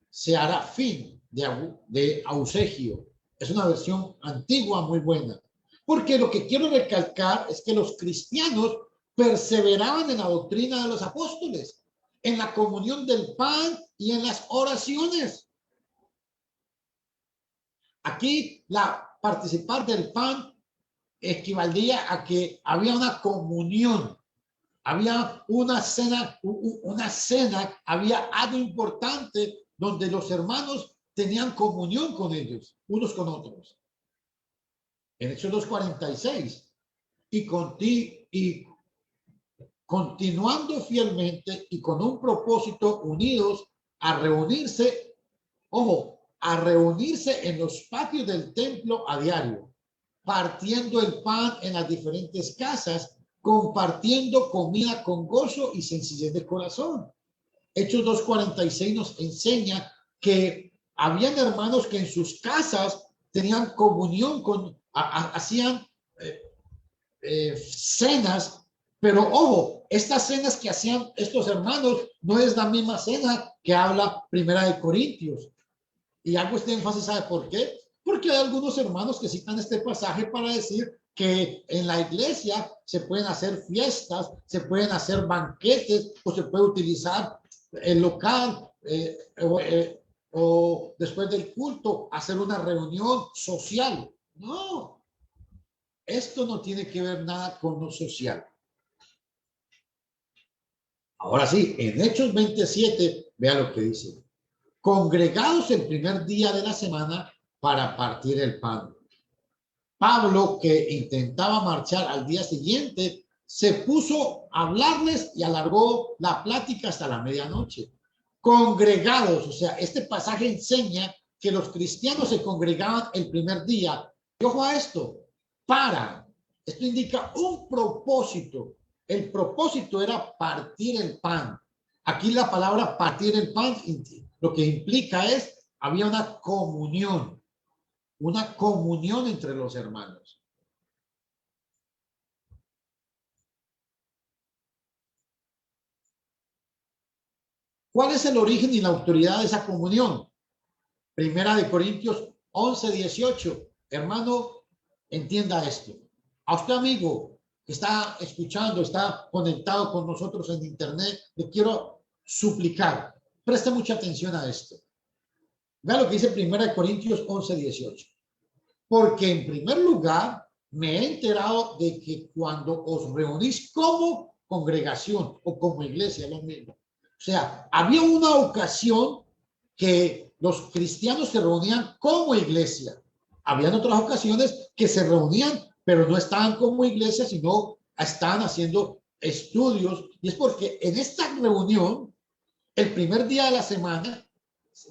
Serafín de Eusebio. Es una versión antigua muy buena. Porque lo que quiero recalcar es que los cristianos perseveraban en la doctrina de los apóstoles, en la comunión del pan y en las oraciones. Aquí participar del pan equivaldría a que había una comunión, había una cena, había algo importante donde los hermanos tenían comunión con ellos, unos con otros. En Hechos 2:46, y continuando fielmente y con un propósito, unidos a reunirse, a reunirse en los patios del templo a diario, partiendo el pan en las diferentes casas, compartiendo comida con gozo y sencillez de corazón. Hechos 2:46 nos enseña que habían hermanos que en sus casas tenían comunión hacían cenas, pero ojo, estas cenas que hacían estos hermanos no es la misma cena que habla Primera de Corintios. Y hago este énfasis, ¿sabe por qué? Porque hay algunos hermanos que citan este pasaje para decir que en la iglesia se pueden hacer fiestas, se pueden hacer banquetes, o se puede utilizar el local o después del culto hacer una reunión social. No, esto no tiene que ver nada con lo social. Ahora sí, en Hechos 27, vea lo que dice. Congregados el primer día de la semana para partir el pan. Pablo, que intentaba marchar al día siguiente, se puso a hablarles y alargó la plática hasta la medianoche. Congregados, o sea, este pasaje enseña que los cristianos se congregaban el primer día. Y ojo a esto, esto indica un propósito. El propósito era partir el pan. Aquí la palabra partir el pan lo que implica es, había una comunión entre los hermanos. ¿Cuál es el origen y la autoridad de esa comunión? Primera de Corintios 11:18. Hermano, entienda esto. A usted, amigo, que está escuchando, está conectado con nosotros en internet, le quiero suplicar, preste mucha atención a esto. Vea lo que dice Primera de Corintios 11:18. Porque en primer lugar me he enterado de que cuando os reunís como congregación o como iglesia, lo mismo. O sea, había una ocasión que los cristianos se reunían como iglesia. Habían otras ocasiones que se reunían, pero no estaban como iglesia, sino estaban haciendo estudios. Y es porque en esta reunión, el primer día de la semana,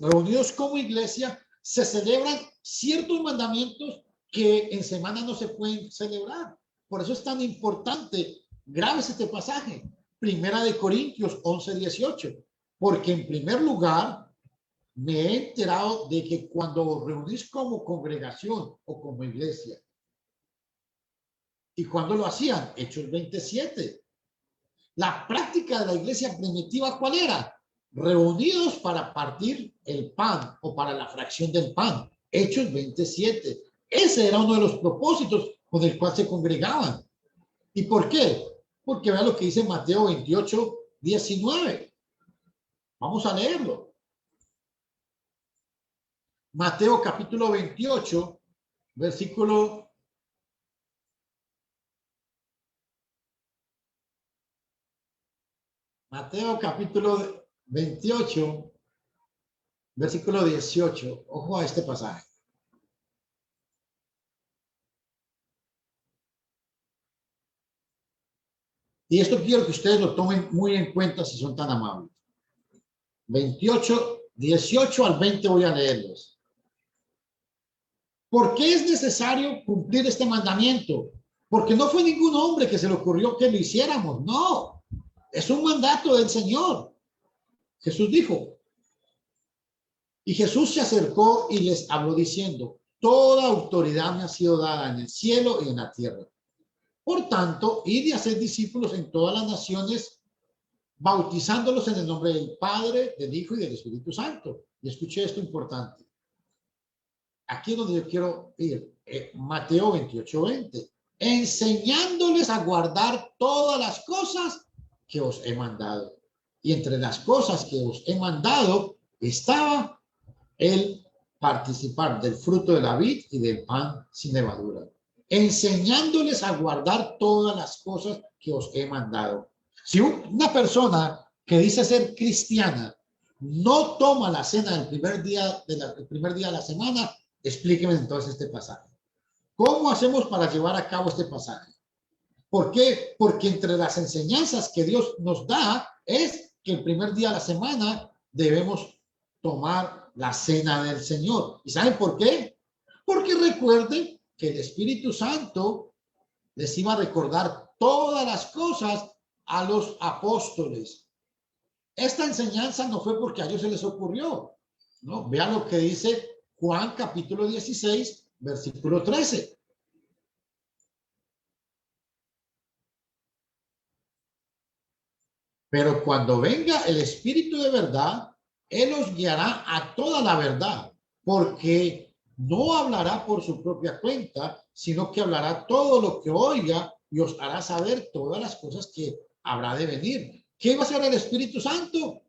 reunidos como iglesia, se celebran ciertos mandamientos que en semana no se pueden celebrar. Por eso es tan importante. Grabes este pasaje. Primera de Corintios 11:18. Porque en primer lugar me he enterado de que cuando os reunís como congregación o como iglesia, ¿y cuando lo hacían? Hechos 27. La práctica de la iglesia primitiva, ¿cuál era? Reunidos para partir el pan o para la fracción del pan. Hechos 27. Ese era uno de los propósitos con el cual se congregaban. ¿Y por qué? Porque vean lo que dice Mateo 28:19. Vamos a leerlo. Mateo capítulo 28, versículo Mateo capítulo 28, versículo 18. Ojo a este pasaje. Y esto quiero que ustedes lo tomen muy en cuenta si son tan amables. 28, 18 al 20 voy a leerlos. ¿Por qué es necesario cumplir este mandamiento? Porque no fue ningún hombre que se le ocurrió que lo hiciéramos. No, es un mandato del Señor. Jesús dijo. Y Jesús se acercó y les habló diciendo, toda autoridad me ha sido dada en el cielo y en la tierra. Por tanto, id y haced discípulos en todas las naciones, bautizándolos en el nombre del Padre, del Hijo y del Espíritu Santo. Y escuché esto importante. Aquí es donde yo quiero ir. Mateo 28:20. Enseñándoles a guardar todas las cosas que os he mandado. Y entre las cosas que os he mandado estaba el participar del fruto de la vid y del pan sin levadura. Enseñándoles a guardar todas las cosas que os he mandado. Si una persona que dice ser cristiana no toma la cena del primer día de la semana, explíqueme entonces este pasaje. ¿Cómo hacemos para llevar a cabo este pasaje? ¿Por qué? Porque entre las enseñanzas que Dios nos da es que el primer día de la semana debemos tomar la cena del Señor. ¿Y saben por qué? Porque recuerden que el Espíritu Santo les iba a recordar todas las cosas a los apóstoles. Esta enseñanza no fue porque a ellos se les ocurrió, ¿no? Vean lo que dice Juan capítulo 16, versículo 13. Pero cuando venga el Espíritu de verdad, Él os guiará a toda la verdad, porque no hablará por su propia cuenta, sino que hablará todo lo que oiga y os hará saber todas las cosas que habrá de venir. ¿Qué va a hacer el Espíritu Santo?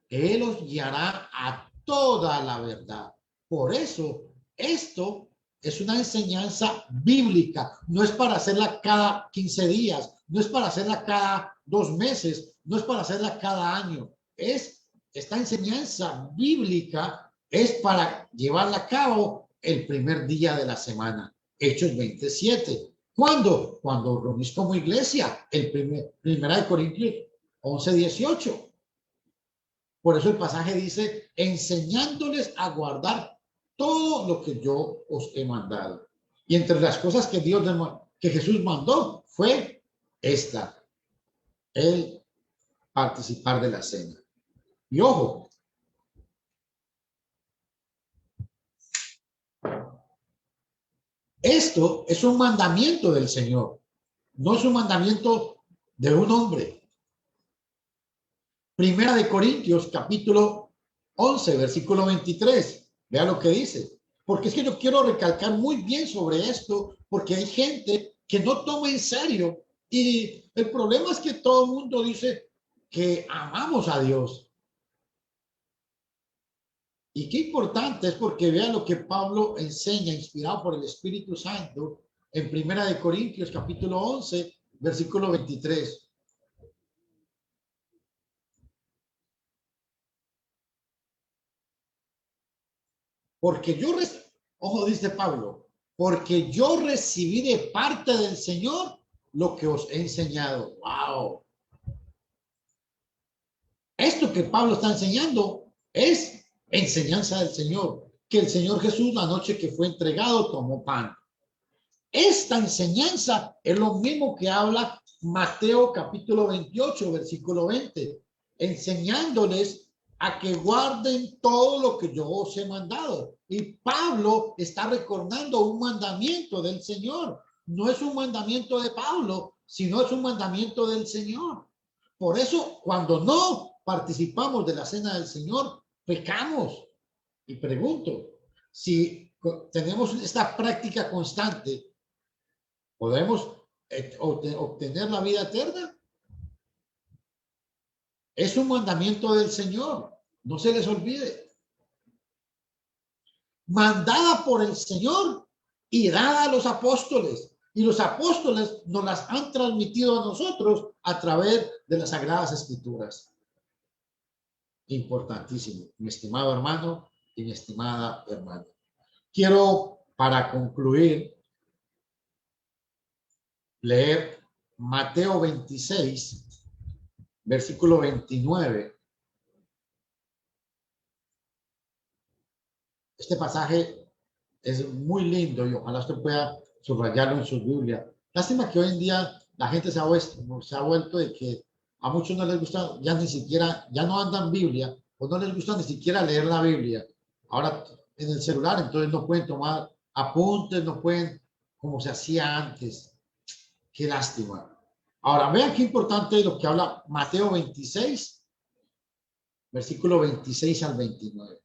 Él os guiará a toda la verdad. Por eso, esto es una enseñanza bíblica. No es para hacerla cada 15 días, no es para hacerla cada 2 meses, no es para hacerla cada año. Esta enseñanza bíblica es para llevarla a cabo el primer día de la semana. Hechos 27. ¿Cuándo? Cuando reunís como iglesia, primera de Corintios 11:18. Por eso el pasaje dice, enseñándoles a guardar todo lo que yo os he mandado. Y entre las cosas que que Jesús mandó fue esta, el participar de la cena. Y ojo, esto es un mandamiento del Señor, no es un mandamiento de un hombre. Primera de Corintios, capítulo 11, versículo 23. Vea lo que dice. Porque es que yo quiero recalcar muy bien sobre esto, porque hay gente que no toma en serio. Y el problema es que todo el mundo dice que amamos a Dios. Y qué importante es porque vean lo que Pablo enseña, inspirado por el Espíritu Santo, en Primera de Corintios, capítulo 11, versículo 23. Porque ojo, dice Pablo, porque yo recibí de parte del Señor lo que os he enseñado. ¡Wow! Esto que Pablo está enseñando es enseñanza del Señor. Que el Señor Jesús, la noche que fue entregado, tomó pan. Esta enseñanza es lo mismo que habla Mateo capítulo 28, versículo 20, enseñándoles a que guarden todo lo que yo os he mandado. Y Pablo está recordando un mandamiento del Señor. No es un mandamiento de Pablo, sino es un mandamiento del Señor. Por eso, cuando no participamos de la cena del Señor, pecamos. Y pregunto, si tenemos esta práctica constante, ¿podemos obtener la vida eterna? Es un mandamiento del Señor. No se les olvide. Mandada por el Señor y dada a los apóstoles. Y los apóstoles nos las han transmitido a nosotros a través de las Sagradas Escrituras. Importantísimo, mi estimado hermano y mi estimada hermana. Quiero, para concluir, leer Mateo 26, versículo 29. Este pasaje es muy lindo y ojalá usted pueda subrayarlo en su Biblia. Lástima que hoy en día la gente se ha vuelto de que a muchos no les gusta ya ni siquiera, ya no andan Biblia o no les gusta ni siquiera leer la Biblia. Ahora en el celular, entonces no pueden tomar apuntes, no pueden como se hacía antes. Qué lástima. Ahora vean qué importante es lo que habla Mateo 26, versículo 26 al 29.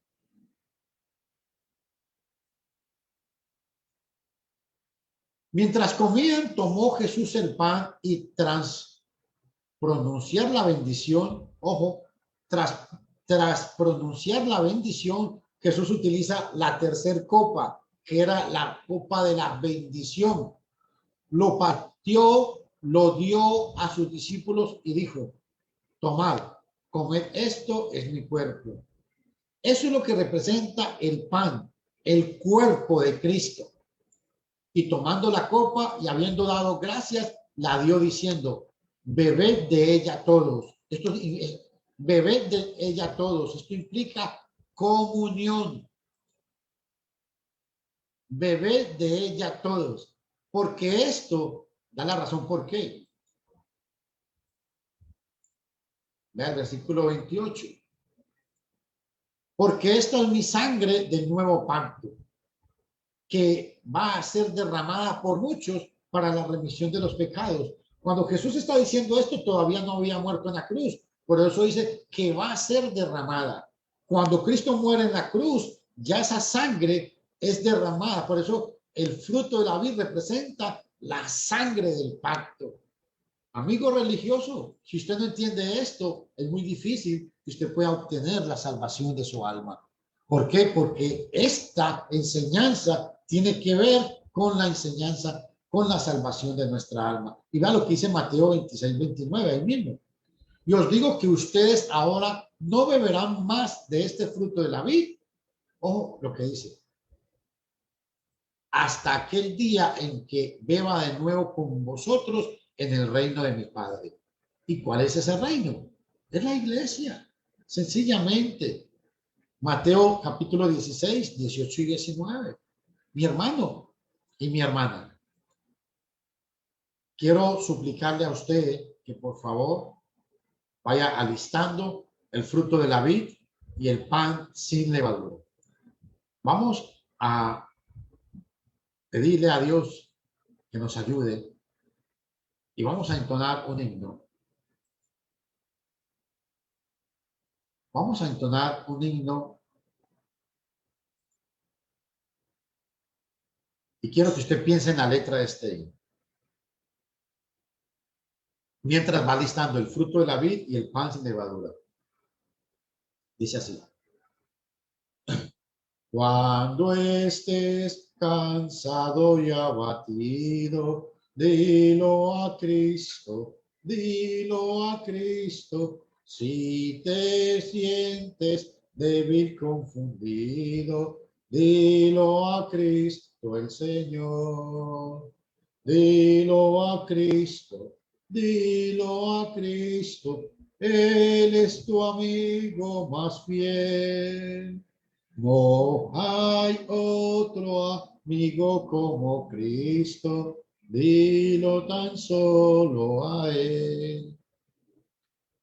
Mientras comían, tomó Jesús el pan y tras pronunciar la bendición, ojo, tras pronunciar la bendición, Jesús utiliza la tercer copa, que era la copa de la bendición. Lo partió, lo dio a sus discípulos y dijo, tomad, comed, esto es mi cuerpo. Eso es lo que representa el pan, el cuerpo de Cristo. Y tomando la copa y habiendo dado gracias, la dio diciendo, bebed de ella todos. Bebed de ella todos. Esto implica comunión. Bebed de ella todos. Porque esto da la razón por qué. Vea el versículo 28. Porque esta es mi sangre del nuevo pacto, que va a ser derramada por muchos para la remisión de los pecados. Cuando Jesús está diciendo esto, todavía no había muerto en la cruz. Por eso dice que va a ser derramada. Cuando Cristo muere en la cruz, ya esa sangre es derramada. Por eso el fruto de la vid representa la sangre del pacto. Amigo religioso, si usted no entiende esto, es muy difícil que usted pueda obtener la salvación de su alma. ¿Por qué? Porque esta enseñanza tiene que ver con la enseñanza, con la salvación de nuestra alma. Y vean lo que dice Mateo 26, 29, ahí mismo. Y os digo que ustedes ahora no beberán más de este fruto de la vid. Ojo lo que dice. hasta aquel día en que beba de nuevo con vosotros en el reino de mi Padre. ¿Y cuál es ese reino? Es la iglesia, sencillamente. Mateo capítulo 16, 18 y 19. Mi hermano y mi hermana, quiero suplicarle a usted que por favor vaya alistando el fruto de la vid y el pan sin levadura. Vamos a pedirle a Dios que nos ayude y vamos a entonar un himno. Vamos a entonar un himno y quiero que usted piense en la letra de este himno. Mientras va listando el fruto de la vid y el pan sin levadura. Dice así. Cuando estés cansado y abatido, dilo a Cristo, dilo a Cristo. Si te sientes débil, confundido, dilo a Cristo el Señor. Dilo a Cristo, dilo a Cristo. Él es tu amigo más fiel. No hay otro amigo como Cristo, dilo tan solo a Él.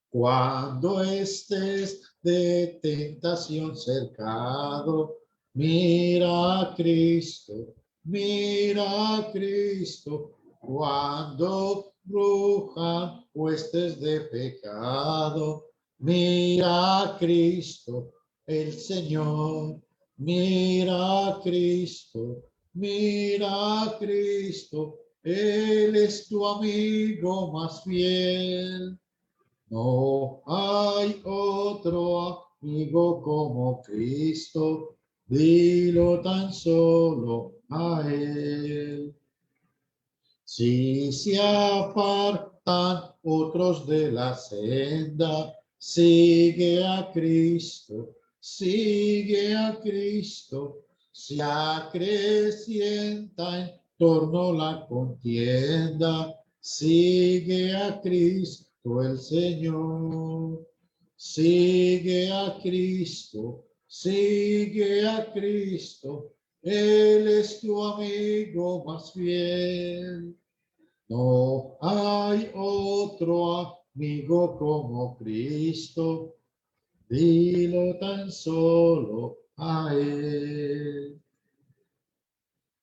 Cuando estés de tentación cercado, mira a Cristo, mira a Cristo. Cuando rujan huestes de pecado, mira a Cristo el Señor. Mira a Cristo, mira a Cristo, Él es tu amigo más fiel. No hay otro amigo como Cristo, dilo tan solo a Él. Si se apartan otros de la senda, sigue a Cristo, sigue a Cristo. Se acrecienta en torno la contienda, sigue a Cristo el Señor. Sigue a Cristo, sigue a Cristo. Él es tu amigo más fiel. No hay otro amigo como Cristo. Dilo tan solo a Él.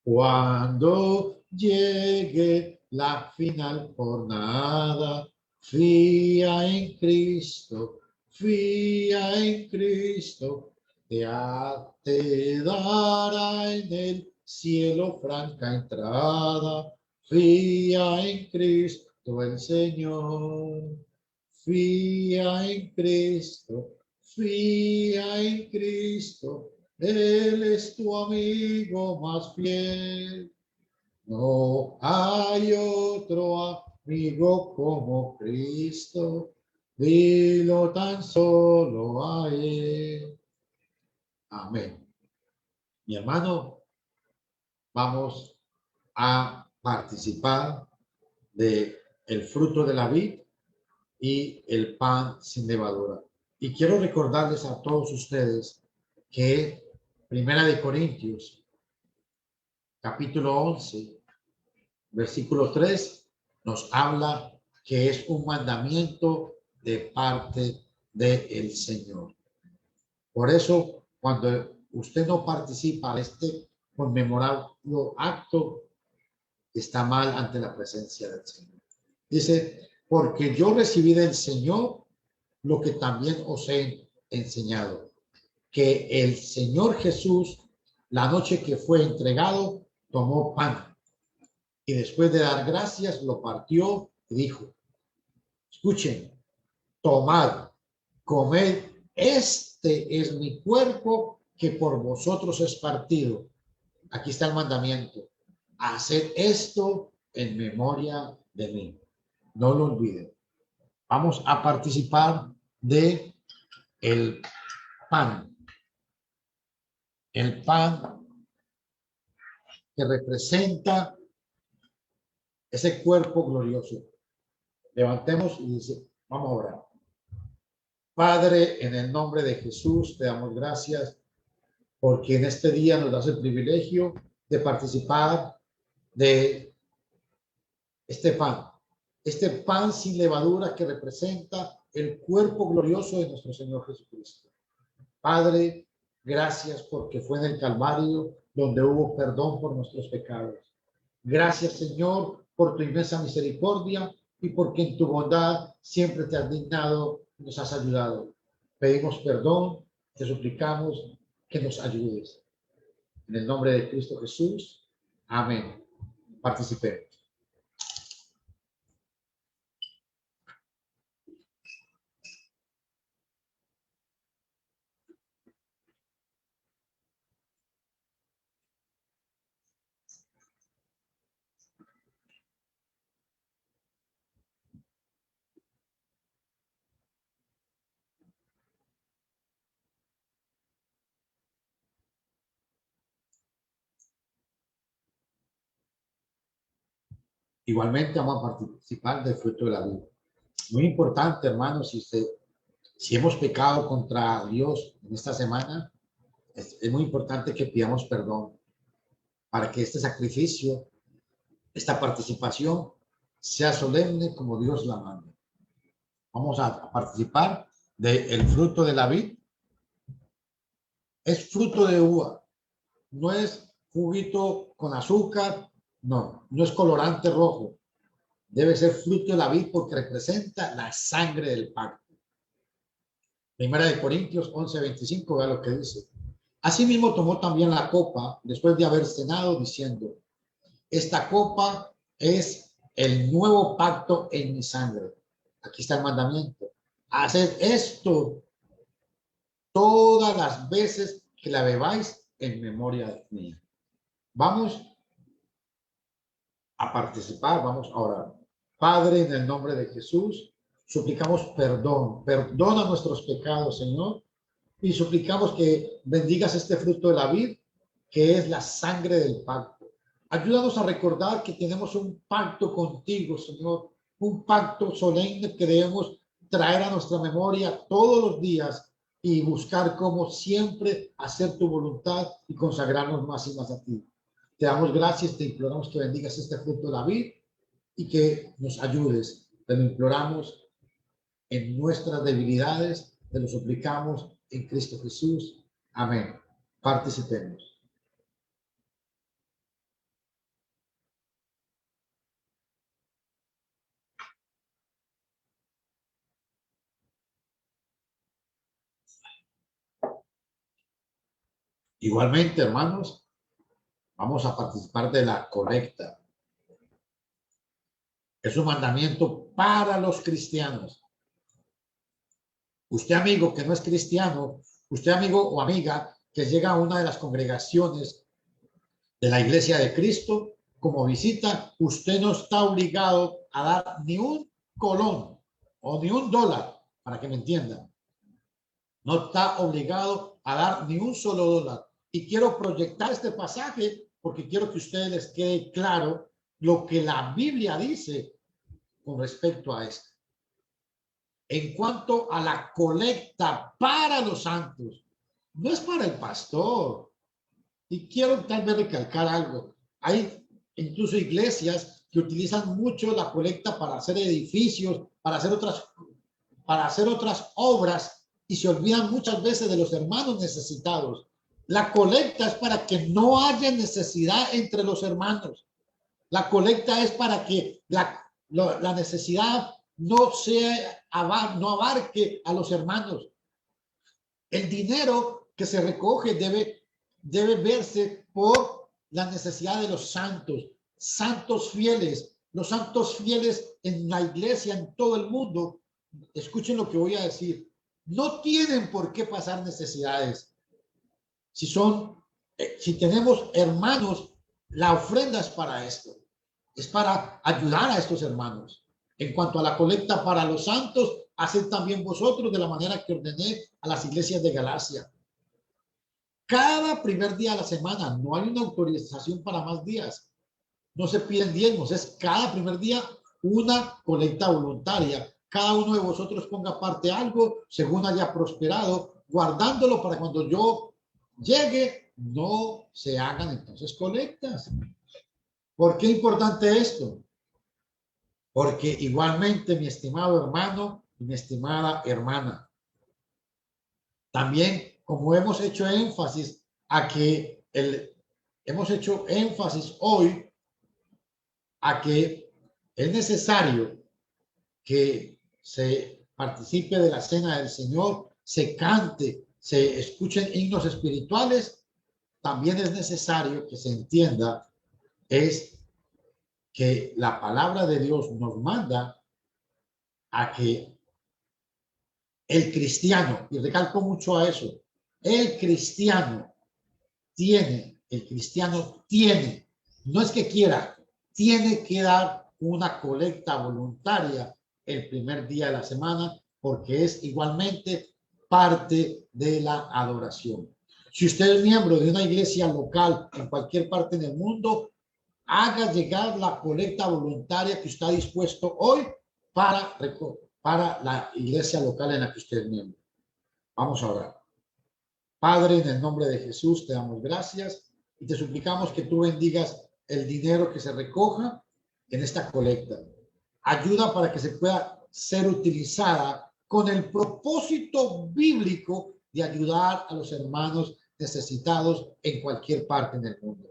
Cuando llegue la final jornada, fía en Cristo, fía en Cristo. Te dará en el cielo franca entrada, fía en Cristo el Señor. Fía en Cristo, fía en Cristo, Él es tu amigo más fiel. No hay otro amigo como Cristo, dilo tan solo a Él. Amén. Mi hermano, vamos a participar de el fruto de la vid y el pan sin levadura. Y quiero recordarles a todos ustedes que Primera de Corintios, capítulo 11, versículo 3, nos habla que es un mandamiento de parte del Señor. Por eso, cuando usted no participa de este conmemorado acto, está mal ante la presencia del Señor. Dice, porque yo recibí del Señor lo que también os he enseñado, que el Señor Jesús, la noche que fue entregado, tomó pan y después de dar gracias lo partió y dijo, escuchen, tomad, comed, este es mi cuerpo que por vosotros es partido. Aquí está el mandamiento, haced esto en memoria de mí. No lo olviden. Vamos a participar de el pan. El pan que representa ese cuerpo glorioso. Levantemos y dice, vamos a orar. Padre, en el nombre de Jesús, te damos gracias porque en este día nos das el privilegio de participar de este pan sin levadura que representa el cuerpo glorioso de nuestro Señor Jesucristo. Padre, gracias porque fue en el Calvario donde hubo perdón por nuestros pecados. Gracias, Señor, por tu inmensa misericordia y porque en tu bondad siempre te has dignado y nos has ayudado. Pedimos perdón, te suplicamos que nos ayudes. En el nombre de Cristo Jesús. Amén. Participemos. Igualmente vamos a participar del fruto de la vida. Muy importante, hermanos, si hemos pecado contra Dios en esta semana, es muy importante que pidamos perdón para que este sacrificio, esta participación, sea solemne como Dios la manda. Vamos a participar del fruto de la vid. Es fruto de uva, no es juguito con azúcar, no es colorante rojo. Debe ser fruto de la vid porque representa la sangre del pacto. Primera de Corintios 11:25, vea lo que dice. Asimismo tomó también la copa después de haber cenado diciendo, esta copa es el nuevo pacto en mi sangre. Aquí está el mandamiento. Haced esto todas las veces que la bebáis en memoria mía. Vamos a participar, vamos a orar. Padre, en el nombre de Jesús, suplicamos perdón. Perdona nuestros pecados, Señor, y suplicamos que bendigas este fruto de la vid, que es la sangre del pacto. Ayúdanos a recordar que tenemos un pacto contigo, Señor, un pacto solemne que debemos traer a nuestra memoria todos los días y buscar como siempre hacer tu voluntad y consagrarnos más y más a ti. Te damos gracias, te imploramos que bendigas este fruto de la vid y que nos ayudes. Te lo imploramos en nuestras debilidades, te lo suplicamos en Cristo Jesús. Amén. Participemos. Igualmente, hermanos, vamos a participar de la colecta. Es un mandamiento para los cristianos. Usted, amigo, que no es cristiano, usted, amigo o amiga, que llega a una de las congregaciones de la Iglesia de Cristo como visita, usted no está obligado a dar ni un colón o ni un dólar, para que me entiendan. No está obligado a dar ni un solo dólar. Y quiero proyectar este pasaje porque quiero que a ustedes les quede claro lo que la Biblia dice con respecto a esto. En cuanto a la colecta para los santos, no es para el pastor. Y quiero tal vez recalcar algo. Hay incluso iglesias que utilizan mucho la colecta para hacer edificios, para hacer otras obras y se olvidan muchas veces de los hermanos necesitados. La colecta es para que no haya necesidad entre los hermanos. La colecta es para que la necesidad no abarque a los hermanos. El dinero que se recoge debe verse por la necesidad de los santos fieles, los santos fieles en la iglesia, en todo el mundo. Escuchen lo que voy a decir. No tienen por qué pasar necesidades. Si tenemos hermanos, la ofrenda es para esto. Es para ayudar a estos hermanos. En cuanto a la colecta para los santos, haced también vosotros de la manera que ordené a las iglesias de Galacia. Cada primer día de la semana. No hay una autorización para más días. No se piden diezmos. Es cada primer día una colecta voluntaria. Cada uno de vosotros ponga parte algo según haya prosperado, guardándolo para cuando yo llegue, no se hagan entonces colectas. ¿Por qué es importante esto? Porque igualmente, mi estimado hermano y mi estimada hermana, también como hemos hecho énfasis hemos hecho énfasis hoy a que es necesario que se participe de la cena del Señor, se cante, se escuchen himnos espirituales, también es necesario que se entienda es que la palabra de Dios nos manda a que el cristiano, y recalco mucho a eso, el cristiano tiene, no es que quiera, tiene que dar una colecta voluntaria el primer día de la semana, porque es igualmente parte de la adoración. Si usted es miembro de una iglesia local en cualquier parte del mundo, haga llegar la colecta voluntaria que está dispuesto hoy para la iglesia local en la que usted es miembro. Vamos a orar. Padre, en el nombre de Jesús te damos gracias y te suplicamos que tú bendigas el dinero que se recoja en esta colecta. Ayuda para que se pueda ser utilizada con el propósito bíblico de ayudar a los hermanos necesitados en cualquier parte del mundo.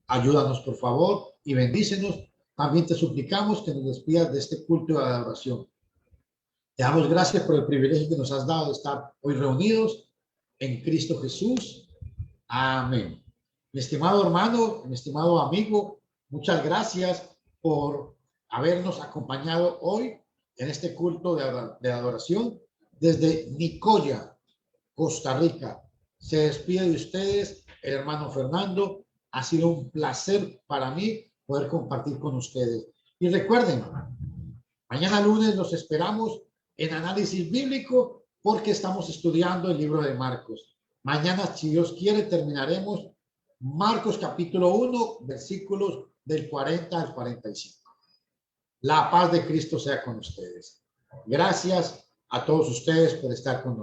Ayúdanos, por favor, y bendícenos. También te suplicamos que nos despidas de este culto de adoración. Te damos gracias por el privilegio que nos has dado de estar hoy reunidos en Cristo Jesús. Amén. Mi estimado hermano, mi estimado amigo, muchas gracias por habernos acompañado hoy en este culto de adoración desde Nicoya, Costa Rica. Se despide de ustedes el hermano Fernando. Ha sido un placer para mí poder compartir con ustedes. Y recuerden, mañana lunes los esperamos en análisis bíblico porque estamos estudiando el libro de Marcos. Mañana, si Dios quiere, terminaremos Marcos capítulo 1, versículos del 40 al 45. La paz de Cristo sea con ustedes. Gracias a todos ustedes por estar con nosotros.